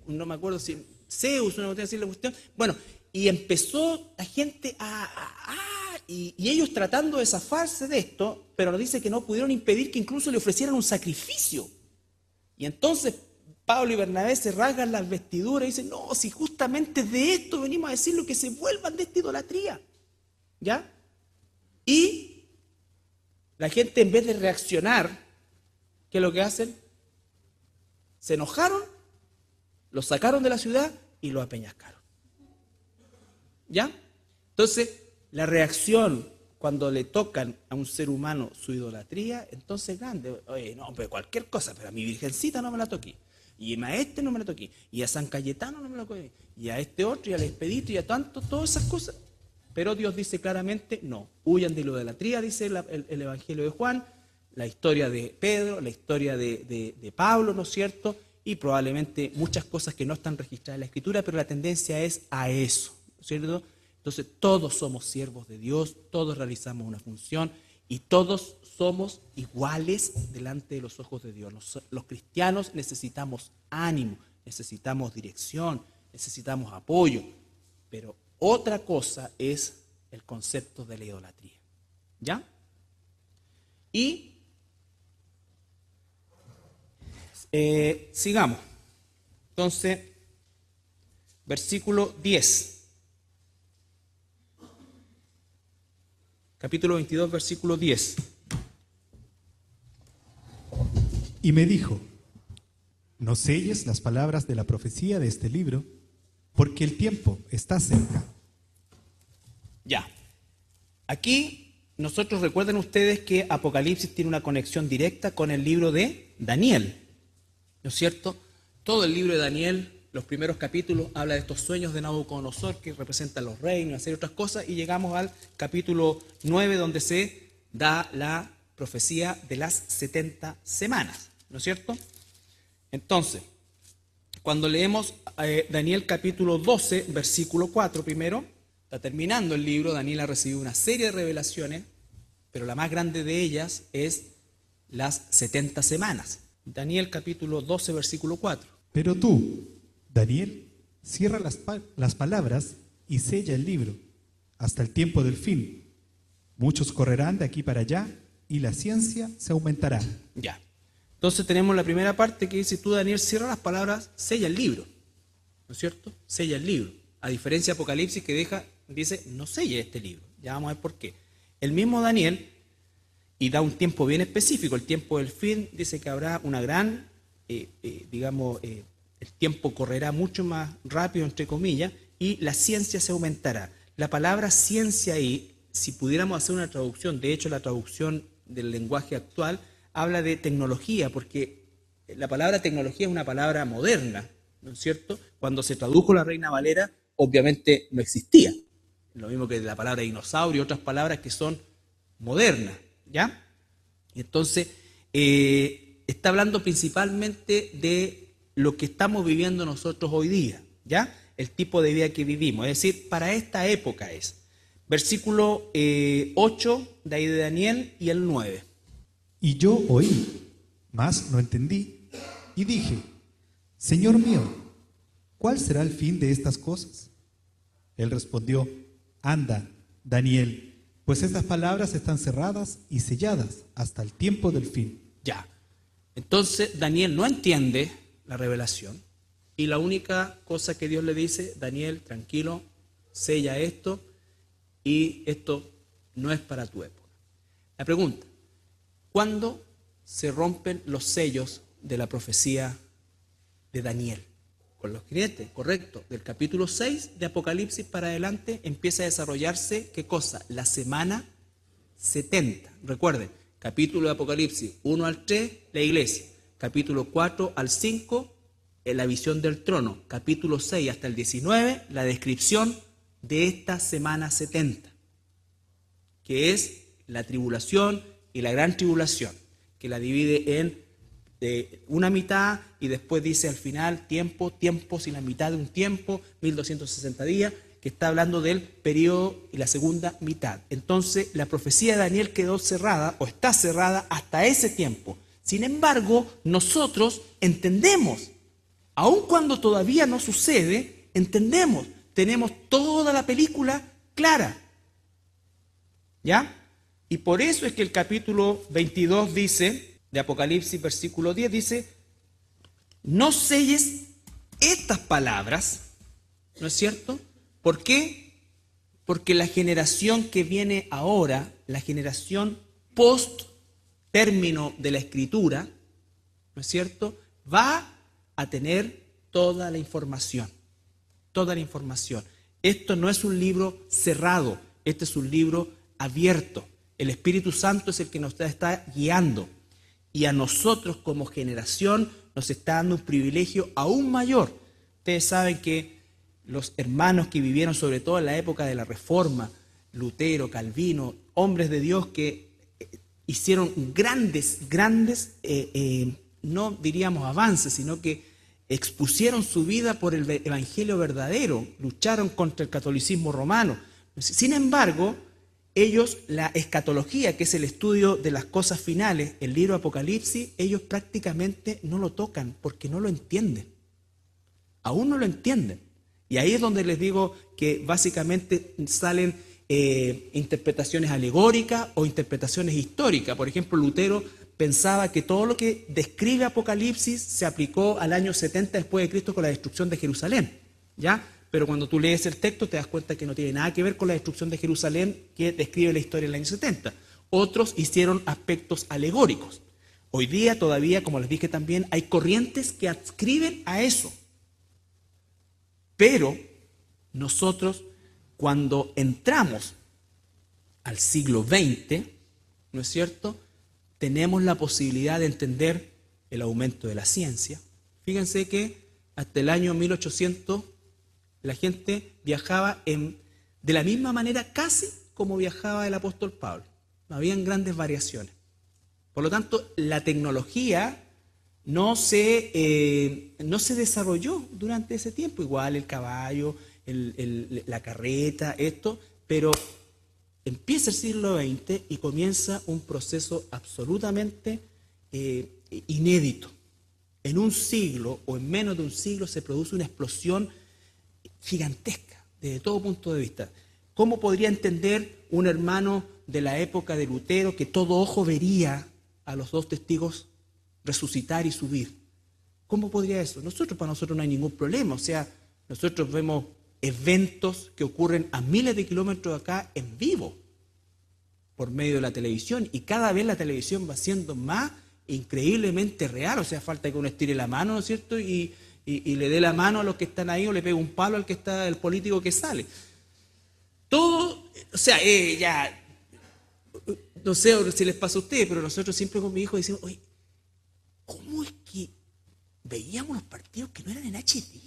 no me acuerdo si Zeus, una cuestión. Bueno, y empezó la gente y ellos tratando de zafarse de esto, pero nos dice que no pudieron impedir que incluso le ofrecieran un sacrificio. Y entonces Pablo y Bernabé se rasgan las vestiduras y dicen: no, si justamente de esto venimos a decirlo, que se vuelvan de esta idolatría. ¿Ya? Y la gente, en vez de reaccionar, ¿qué es lo que hacen? Se enojaron, lo sacaron de la ciudad y lo apeñascaron. ¿Ya? Entonces, la reacción cuando le tocan a un ser humano su idolatría, entonces es grande. Oye, no, pero cualquier cosa, pero a mi virgencita no me la toqué. Y a este no me la toqué. Y a San Cayetano no me la toqué. Y a este otro, y al Expedito, y a tanto, todas esas cosas. Pero Dios dice claramente: no, huyan de la idolatría, dice el Evangelio de Juan, la historia de Pedro, la historia de Pablo, ¿no es cierto? Y probablemente muchas cosas que no están registradas en la Escritura, pero la tendencia es a eso, ¿no es cierto? Entonces todos somos siervos de Dios, todos realizamos una función y todos somos iguales delante de los ojos de Dios. Los cristianos necesitamos ánimo, necesitamos dirección, necesitamos apoyo, pero otra cosa es el concepto de la idolatría. ¿Ya? Y sigamos. Entonces, versículo 10. Capítulo 22, versículo 10.
Y me dijo: no selles las palabras de la profecía de este libro, porque el tiempo está cerca.
Ya. Aquí nosotros, recuerden ustedes que Apocalipsis tiene una conexión directa con el libro de Daniel, ¿no es cierto? Todo el libro de Daniel, los primeros capítulos, habla de estos sueños de Nabucodonosor que representan los reinos, una serie de otras cosas, y llegamos al capítulo 9, donde se da la profecía de las 70 semanas, ¿no es cierto? Entonces, cuando leemos Daniel capítulo 12, versículo 4 primero, está terminando el libro. Daniel ha recibido una serie de revelaciones, pero la más grande de ellas es las 70 semanas. Daniel capítulo 12, versículo 4.
Pero tú, Daniel, cierra las palabras y sella el libro hasta el tiempo del fin. Muchos correrán de aquí para allá y la ciencia se aumentará.
Ya. Entonces tenemos la primera parte que dice: tú, Daniel, cierra las palabras, sella el libro. ¿No es cierto? Sella el libro. A diferencia de Apocalipsis, que dice: no selle este libro. Ya vamos a ver por qué. el mismo Daniel, y da un tiempo bien específico, el tiempo del fin, dice que habrá una gran, el tiempo correrá mucho más rápido, entre comillas, y la ciencia se aumentará. La palabra ciencia ahí, si pudiéramos hacer una traducción, de hecho la traducción del lenguaje actual habla de tecnología, porque la palabra tecnología es una palabra moderna, ¿no es cierto? Cuando se tradujo la Reina Valera, obviamente no existía. Lo mismo que la palabra dinosaurio y otras palabras que son modernas, ¿ya? Entonces, está hablando principalmente de lo que estamos viviendo nosotros hoy día, ¿ya? El tipo de vida que vivimos, es decir, para esta época es. Versículo 8 de ahí de Daniel y el 9.
Y yo oí, mas no entendí, y dije, Señor mío, ¿cuál será el fin de estas cosas? Él respondió, anda, Daniel, pues estas palabras están cerradas y selladas hasta el tiempo del fin.
Ya. Entonces Daniel no entiende la revelación y la única cosa que Dios le dice, Daniel, tranquilo, sella esto y esto no es para tu época. La pregunta, ¿cuándo se rompen los sellos de la profecía de Daniel? Con los clientes, correcto. Del capítulo 6 de Apocalipsis para adelante empieza a desarrollarse, ¿qué cosa? La semana 70. Recuerden, capítulo de Apocalipsis 1 al 3, la iglesia. Capítulo 4 al 5, la visión del trono. Capítulo 6 hasta el 19, la descripción de esta semana 70, que es la tribulación y la gran tribulación, que la divide en una mitad y después dice al final tiempos y la mitad de un tiempo, 1260 días, que está hablando del periodo y la segunda mitad. Entonces la profecía de Daniel quedó cerrada o está cerrada hasta ese tiempo. Sin embargo, nosotros entendemos, aun cuando todavía no sucede, entendemos, tenemos toda la película clara. ¿Ya? Y por eso es que el capítulo 22 dice, de Apocalipsis, versículo 10, dice, no selles estas palabras, ¿no es cierto? ¿Por qué? Porque la generación que viene ahora, la generación post término de la escritura, ¿no es cierto?, va a tener toda la información, toda la información. Esto no es un libro cerrado, este es un libro abierto. El Espíritu Santo es el que nos está guiando. Y a nosotros como generación nos está dando un privilegio aún mayor. Ustedes saben que los hermanos que vivieron sobre todo en la época de la Reforma, Lutero, Calvino, hombres de Dios que hicieron grandes, no diríamos avances, sino que expusieron su vida por el evangelio verdadero, lucharon contra el catolicismo romano. Sin embargo, ellos, la escatología, que es el estudio de las cosas finales, el libro Apocalipsis, ellos prácticamente no lo tocan porque no lo entienden. Aún no lo entienden. Y ahí es donde les digo que básicamente salen interpretaciones alegóricas o interpretaciones históricas. Por ejemplo, Lutero pensaba que todo lo que describe Apocalipsis se aplicó al año 70 después de Cristo con la destrucción de Jerusalén, ¿ya? Pero cuando tú lees el texto te das cuenta que no tiene nada que ver con la destrucción de Jerusalén que describe la historia del año 70. Otros hicieron aspectos alegóricos. Hoy día todavía, como les dije también, hay corrientes que adscriben a eso. Pero nosotros, cuando entramos al siglo XX, ¿no es cierto?, tenemos la posibilidad de entender el aumento de la ciencia. Fíjense que hasta el año 1800 la gente viajaba de la misma manera casi como viajaba el apóstol Pablo. No habían grandes variaciones. Por lo tanto, la tecnología no se desarrolló durante ese tiempo. Igual el caballo, la carreta, esto, pero empieza el siglo XX y comienza un proceso absolutamente inédito. En un siglo o en menos de un siglo se produce una explosión gigantesca desde todo punto de vista. ¿Cómo podría entender un hermano de la época de Lutero que todo ojo vería a los dos testigos resucitar y subir? ¿Cómo podría eso? Para nosotros no hay ningún problema. O sea, nosotros vemos eventos que ocurren a miles de kilómetros de acá en vivo. por medio de la televisión, y cada vez la televisión va siendo más increíblemente real. O sea, falta que uno estire la mano, ¿no es cierto?, y le dé la mano a los que están ahí, o le pegue un palo al que está, el político que sale. Todo, o sea, ya, no sé si les pasa a ustedes, pero nosotros siempre con mi hijo decimos, oye, ¿cómo es que veíamos los partidos que no eran en HD?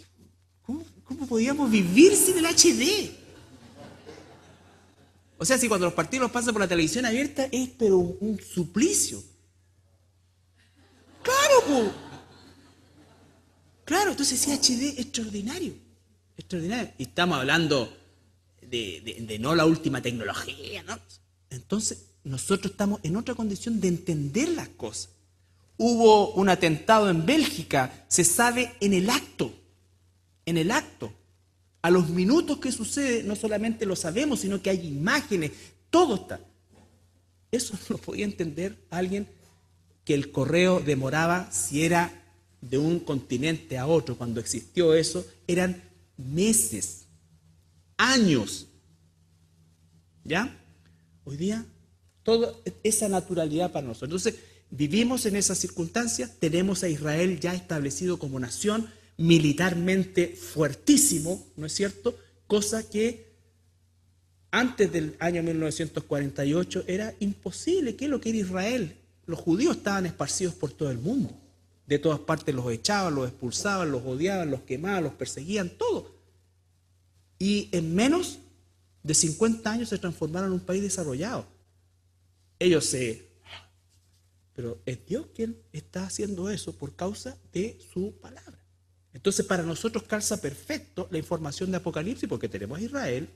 ¿Cómo podíamos vivir sin el HD? O sea, si cuando los partidos los pasan por la televisión abierta es pero un suplicio. Claro, pues. Claro, entonces sí, HD extraordinario. Extraordinario. Y estamos hablando de no la última tecnología, ¿no? Entonces, nosotros estamos en otra condición de entender las cosas. Hubo un atentado en Bélgica, se sabe en el acto. En el acto. A los minutos que sucede, no solamente lo sabemos, sino que hay imágenes, todo está. Eso no lo podía entender alguien que el correo demoraba, si era de un continente a otro, cuando existió eso, eran meses, años. ¿Ya? Hoy día, toda esa naturalidad para nosotros. Entonces, vivimos en esas circunstancias, tenemos a Israel ya establecido como nación, militarmente fuertísimo, ¿no es cierto? Cosa que antes del año 1948 era imposible. ¿Qué es lo que era Israel? Los judíos estaban esparcidos por todo el mundo. De todas partes los echaban, los expulsaban, los odiaban, los quemaban, los perseguían, todo. Y en menos de 50 años se transformaron en un país desarrollado. Pero es Dios quien está haciendo eso por causa de su palabra. Entonces, para nosotros calza perfecto la información de Apocalipsis, porque tenemos a Israel,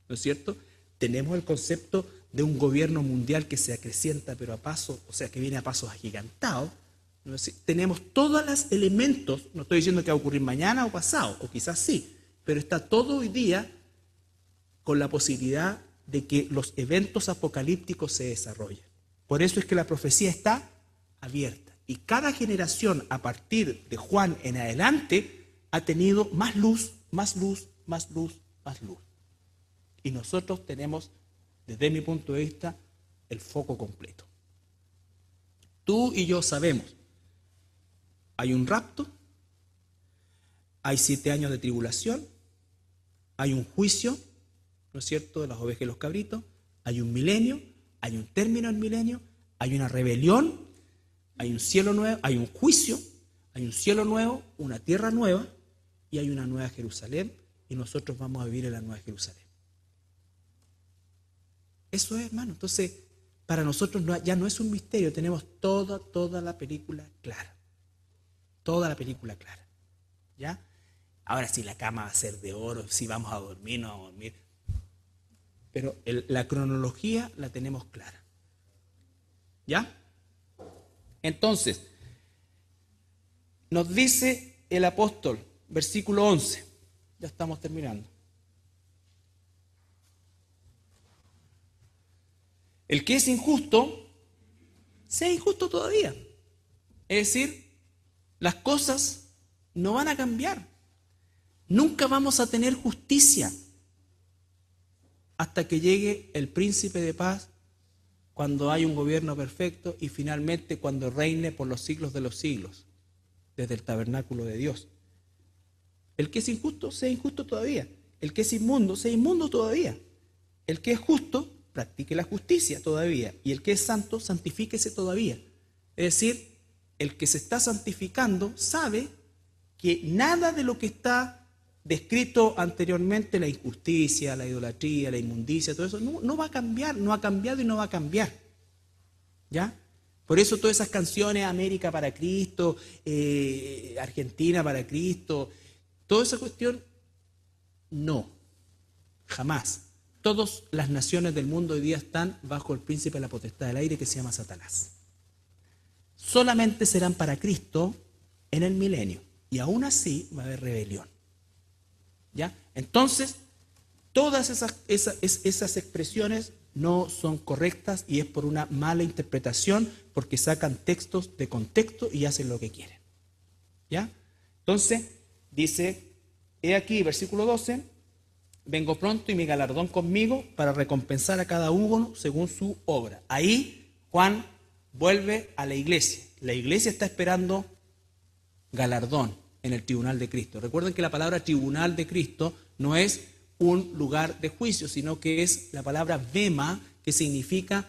¿no es cierto? Tenemos el concepto de un gobierno mundial que se acrecienta, pero a pasos, o sea, que viene a pasos agigantados. ¿No es decir? Tenemos todos los elementos, no estoy diciendo que va a ocurrir mañana o pasado, o quizás sí, pero está todo hoy día con la posibilidad de que los eventos apocalípticos se desarrollen. Por eso es que la profecía está abierta. Y cada generación, a partir de Juan en adelante, ha tenido más luz, más luz, más luz, más luz. Y nosotros tenemos, desde mi punto de vista, el foco completo. Tú y yo sabemos, hay un rapto, hay 7 años de tribulación, hay un juicio, ¿no es cierto?, de las ovejas y los cabritos, hay un milenio, hay un término del milenio, hay una rebelión, hay un cielo nuevo, hay un juicio, hay un cielo nuevo, una tierra nueva y hay una nueva Jerusalén, y nosotros vamos a vivir en la nueva Jerusalén. Eso es, hermano. Entonces, para nosotros ya no es un misterio, tenemos toda la película clara. Toda la película clara. ¿Ya? Ahora, si la cama va a ser de oro, si vamos a dormir, no vamos a dormir. Pero la cronología la tenemos clara. ¿Ya? Entonces, nos dice el apóstol, versículo 11, ya estamos terminando. El que es injusto, sea injusto todavía. Es decir, las cosas no van a cambiar. Nunca vamos a tener justicia hasta que llegue el príncipe de paz, cuando hay un gobierno perfecto y finalmente cuando reine por los siglos de los siglos, desde el tabernáculo de Dios. El que es injusto, sea injusto todavía. El que es inmundo, sea inmundo todavía. El que es justo, practique la justicia todavía. Y el que es santo, santifíquese todavía. Es decir, el que se está santificando sabe que nada de lo que está descrito anteriormente, la injusticia, la idolatría, la inmundicia, todo eso, no va a cambiar, no ha cambiado y no va a cambiar. ¿Ya? Por eso todas esas canciones, América para Cristo, Argentina para Cristo, toda esa cuestión, no, jamás. Todas las naciones del mundo hoy día están bajo el príncipe de la potestad del aire que se llama Satanás. Solamente serán para Cristo en el milenio. Y aún así va a haber rebelión. ¿Ya? Entonces, todas esas expresiones no son correctas y es por una mala interpretación, porque sacan textos de contexto y hacen lo que quieren. ¿Ya? Entonces, dice, he aquí, versículo 12, vengo pronto y mi galardón conmigo para recompensar a cada uno según su obra. Ahí Juan vuelve a la iglesia. La iglesia está esperando galardón en el tribunal de Cristo. Recuerden que la palabra tribunal de Cristo no es un lugar de juicio, sino que es la palabra bema, que significa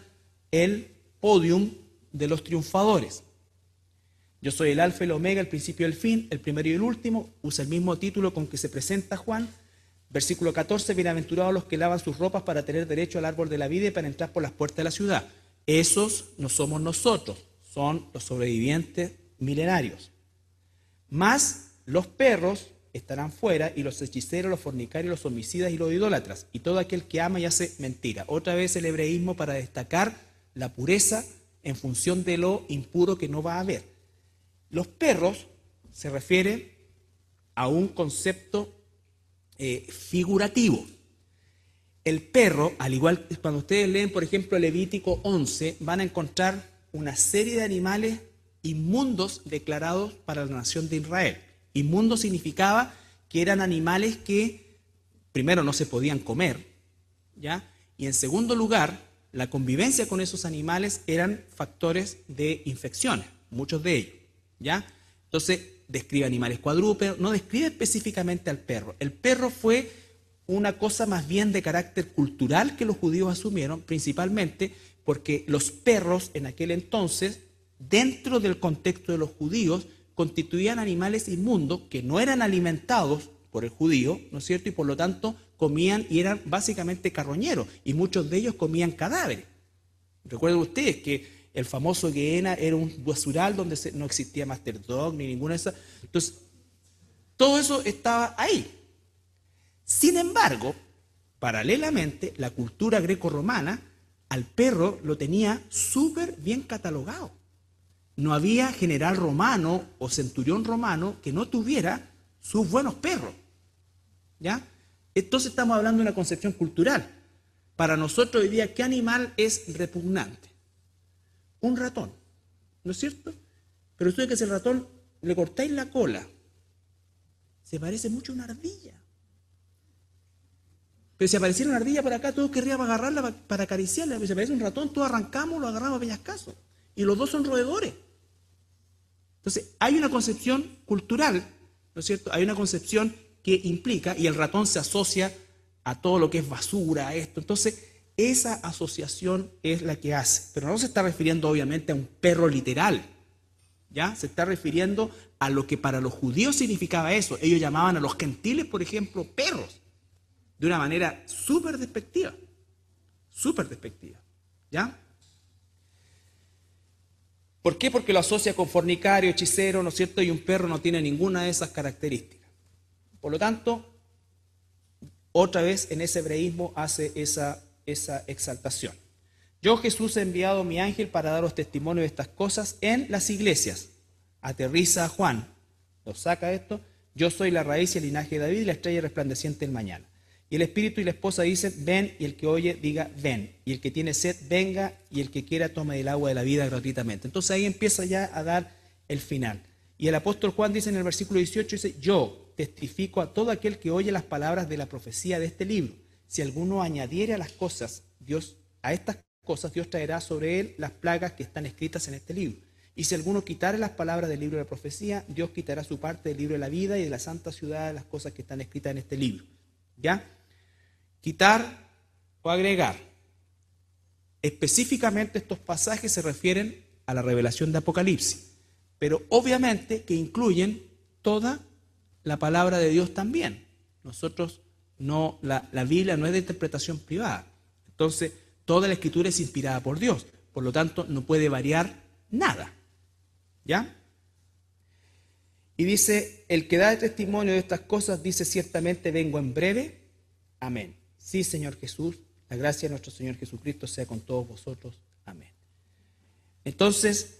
el podium de los triunfadores. Yo soy el alfa y el omega, el principio y el fin, el primero y el último. Usa el mismo título con que se presenta Juan. Versículo 14, bienaventurados los que lavan sus ropas para tener derecho al árbol de la vida y para entrar por las puertas de la ciudad. Esos no somos nosotros, son los sobrevivientes milenarios. Mas los perros estarán fuera, y los hechiceros, los fornicarios, los homicidas y los idólatras, y todo aquel que ama y hace mentira. Otra vez el hebreísmo para destacar la pureza en función de lo impuro que no va a haber. Los perros se refiere a un concepto figurativo. El perro, al igual que cuando ustedes leen, por ejemplo, Levítico 11, van a encontrar una serie de animales inmundos declarados para la nación de Israel. Inmundo significaba que eran animales que, primero, no se podían comer, ¿ya? Y en segundo lugar, la convivencia con esos animales eran factores de infecciones, muchos de ellos, ¿ya? Entonces, describe animales cuadrúpedos, no describe específicamente al perro. El perro fue una cosa más bien de carácter cultural que los judíos asumieron, principalmente porque los perros en aquel entonces, dentro del contexto de los judíos, constituían animales inmundos que no eran alimentados por el judío, ¿no es cierto? Y por lo tanto comían y eran básicamente carroñeros, y muchos de ellos comían cadáveres. Recuerden ustedes que el famoso Gehenna era un basural donde no existía Master Dog ni ninguna de esas. Entonces, todo eso estaba ahí. Sin embargo, paralelamente, la cultura greco-romana al perro lo tenía súper bien catalogado. No había general romano o centurión romano que no tuviera sus buenos perros, ¿ya? Entonces estamos hablando de una concepción cultural. Para nosotros hoy día, ¿qué animal es repugnante? Un ratón, ¿no es cierto? Pero ustedes que ese ratón le cortáis la cola, se parece mucho a una ardilla. Pero si apareciera una ardilla por acá, todos querríamos agarrarla para acariciarla. Si aparece un ratón, todos arrancamos, lo agarramos a peñascazo. Y los dos son roedores. Entonces, hay una concepción cultural, ¿no es cierto? Hay una concepción que implica, y el ratón se asocia a todo lo que es basura, a esto. Entonces, esa asociación es la que hace. Pero no se está refiriendo, obviamente, a un perro literal, ¿ya? Se está refiriendo a lo que para los judíos significaba eso. Ellos llamaban a los gentiles, por ejemplo, perros, de una manera súper despectiva, ¿ya? ¿Por qué? Porque lo asocia con fornicario, hechicero, ¿no es cierto? Y un perro no tiene ninguna de esas características. Por lo tanto, otra vez en ese hebreísmo hace esa exaltación. Yo, Jesús, he enviado mi ángel para daros testimonio de estas cosas en las iglesias. Aterriza a Juan, lo saca esto. Yo soy la raíz y el linaje de David y la estrella resplandeciente del mañana. Y el espíritu y la esposa dicen, ven, y el que oye diga, ven. Y el que tiene sed, venga, y el que quiera tome del agua de la vida gratuitamente. Entonces ahí empieza ya a dar el final. Y el apóstol Juan dice en el versículo 18, dice, yo testifico a todo aquel que oye las palabras de la profecía de este libro. Si alguno añadiere a estas cosas, Dios traerá sobre él las plagas que están escritas en este libro. Y si alguno quitare las palabras del libro de la profecía, Dios quitará su parte del libro de la vida y de la santa ciudad de las cosas que están escritas en este libro. ¿Ya? Quitar o agregar. Específicamente estos pasajes se refieren a la revelación de Apocalipsis, pero obviamente que incluyen toda la palabra de Dios también. Nosotros no, la Biblia no es de interpretación privada. Entonces, toda la escritura es inspirada por Dios, por lo tanto no puede variar nada. ¿Ya? Y dice, el que da testimonio de estas cosas dice, ciertamente vengo en breve. Amén. Sí, Señor Jesús, la gracia de nuestro Señor Jesucristo sea con todos vosotros. Amén. Entonces,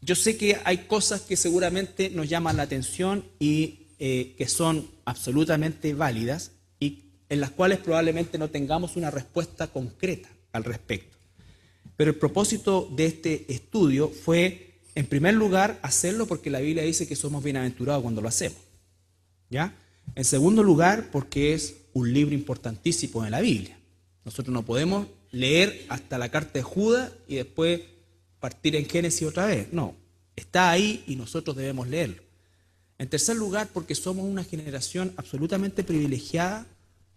yo sé que hay cosas que seguramente nos llaman la atención y que son absolutamente válidas y en las cuales probablemente no tengamos una respuesta concreta al respecto. Pero el propósito de este estudio fue, en primer lugar, hacerlo porque la Biblia dice que somos bienaventurados cuando lo hacemos. ¿Ya? En segundo lugar, porque es un libro importantísimo de la Biblia. Nosotros no podemos leer hasta la carta de Judas y después partir en Génesis otra vez. No, está ahí y nosotros debemos leerlo. En tercer lugar, porque somos una generación absolutamente privilegiada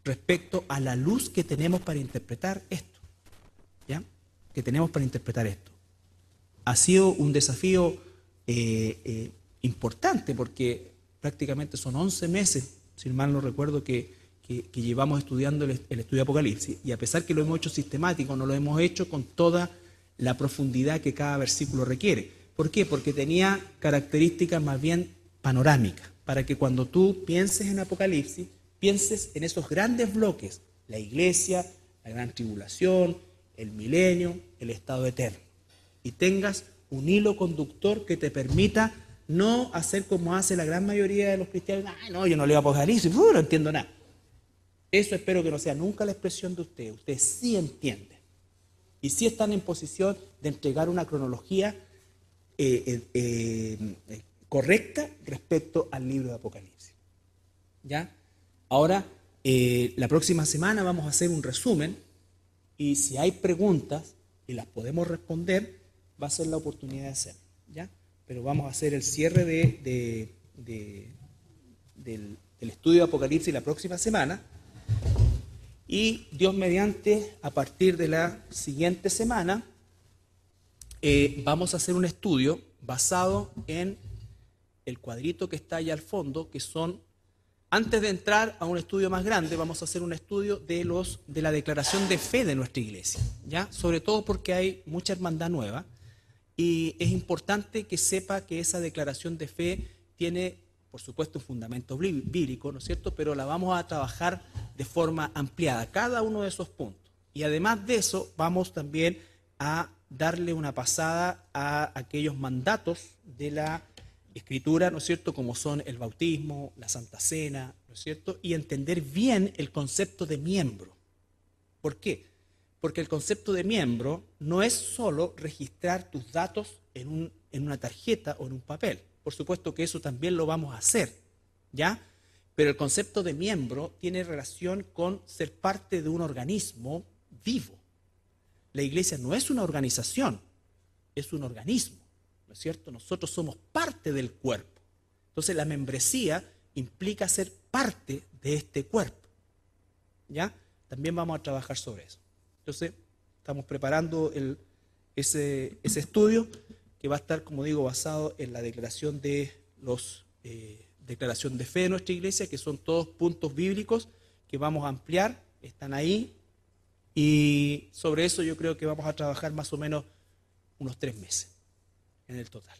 respecto a la luz que tenemos para interpretar esto. ¿Ya? Que tenemos para interpretar esto. Ha sido un desafío importante porque prácticamente son 11 meses, si mal no recuerdo, que llevamos estudiando el estudio de Apocalipsis, y a pesar que lo hemos hecho sistemático, no lo hemos hecho con toda la profundidad que cada versículo requiere. ¿Por qué? Porque tenía características más bien panorámicas, para que cuando tú pienses en Apocalipsis, pienses en esos grandes bloques, la iglesia, la gran tribulación, el milenio, el estado eterno, y tengas un hilo conductor que te permita no hacer como hace la gran mayoría de los cristianos. Ah, no, yo no leo Apocalipsis, no entiendo nada. Eso espero que no sea nunca la expresión de ustedes. Ustedes sí entienden. Y sí están en posición de entregar una cronología correcta respecto al libro de Apocalipsis. ¿Ya? Ahora, la próxima semana vamos a hacer un resumen y si hay preguntas y las podemos responder, va a ser la oportunidad de hacerlo. ¿Ya? Pero vamos a hacer el cierre del estudio de Apocalipsis la próxima semana. Y Dios mediante, a partir de la siguiente semana, vamos a hacer un estudio basado en el cuadrito que está allá al fondo, que son, antes de entrar a un estudio más grande, vamos a hacer un estudio de la declaración de fe de nuestra iglesia, ¿ya? Sobre todo porque hay mucha hermandad nueva, y es importante que sepa que esa declaración de fe tiene, por supuesto, un fundamento bíblico, ¿no es cierto?, pero la vamos a trabajar de forma ampliada, cada uno de esos puntos. Y además de eso, vamos también a darle una pasada a aquellos mandatos de la Escritura, ¿no es cierto?, como son el bautismo, la Santa Cena, ¿no es cierto?, y entender bien el concepto de miembro. ¿Por qué? Porque el concepto de miembro no es solo registrar tus datos en una tarjeta o en un papel. Por supuesto que eso también lo vamos a hacer, ¿ya? Pero el concepto de miembro tiene relación con ser parte de un organismo vivo. La iglesia no es una organización, es un organismo, ¿no es cierto? Nosotros somos parte del cuerpo. Entonces la membresía implica ser parte de este cuerpo, ¿ya? También vamos a trabajar sobre eso. Entonces estamos preparando ese estudio que va a estar, como digo, basado en la declaración de declaración de fe de nuestra iglesia, que son todos puntos bíblicos que vamos a ampliar, están ahí, y sobre eso yo creo que vamos a trabajar más o menos unos 3 meses en el total.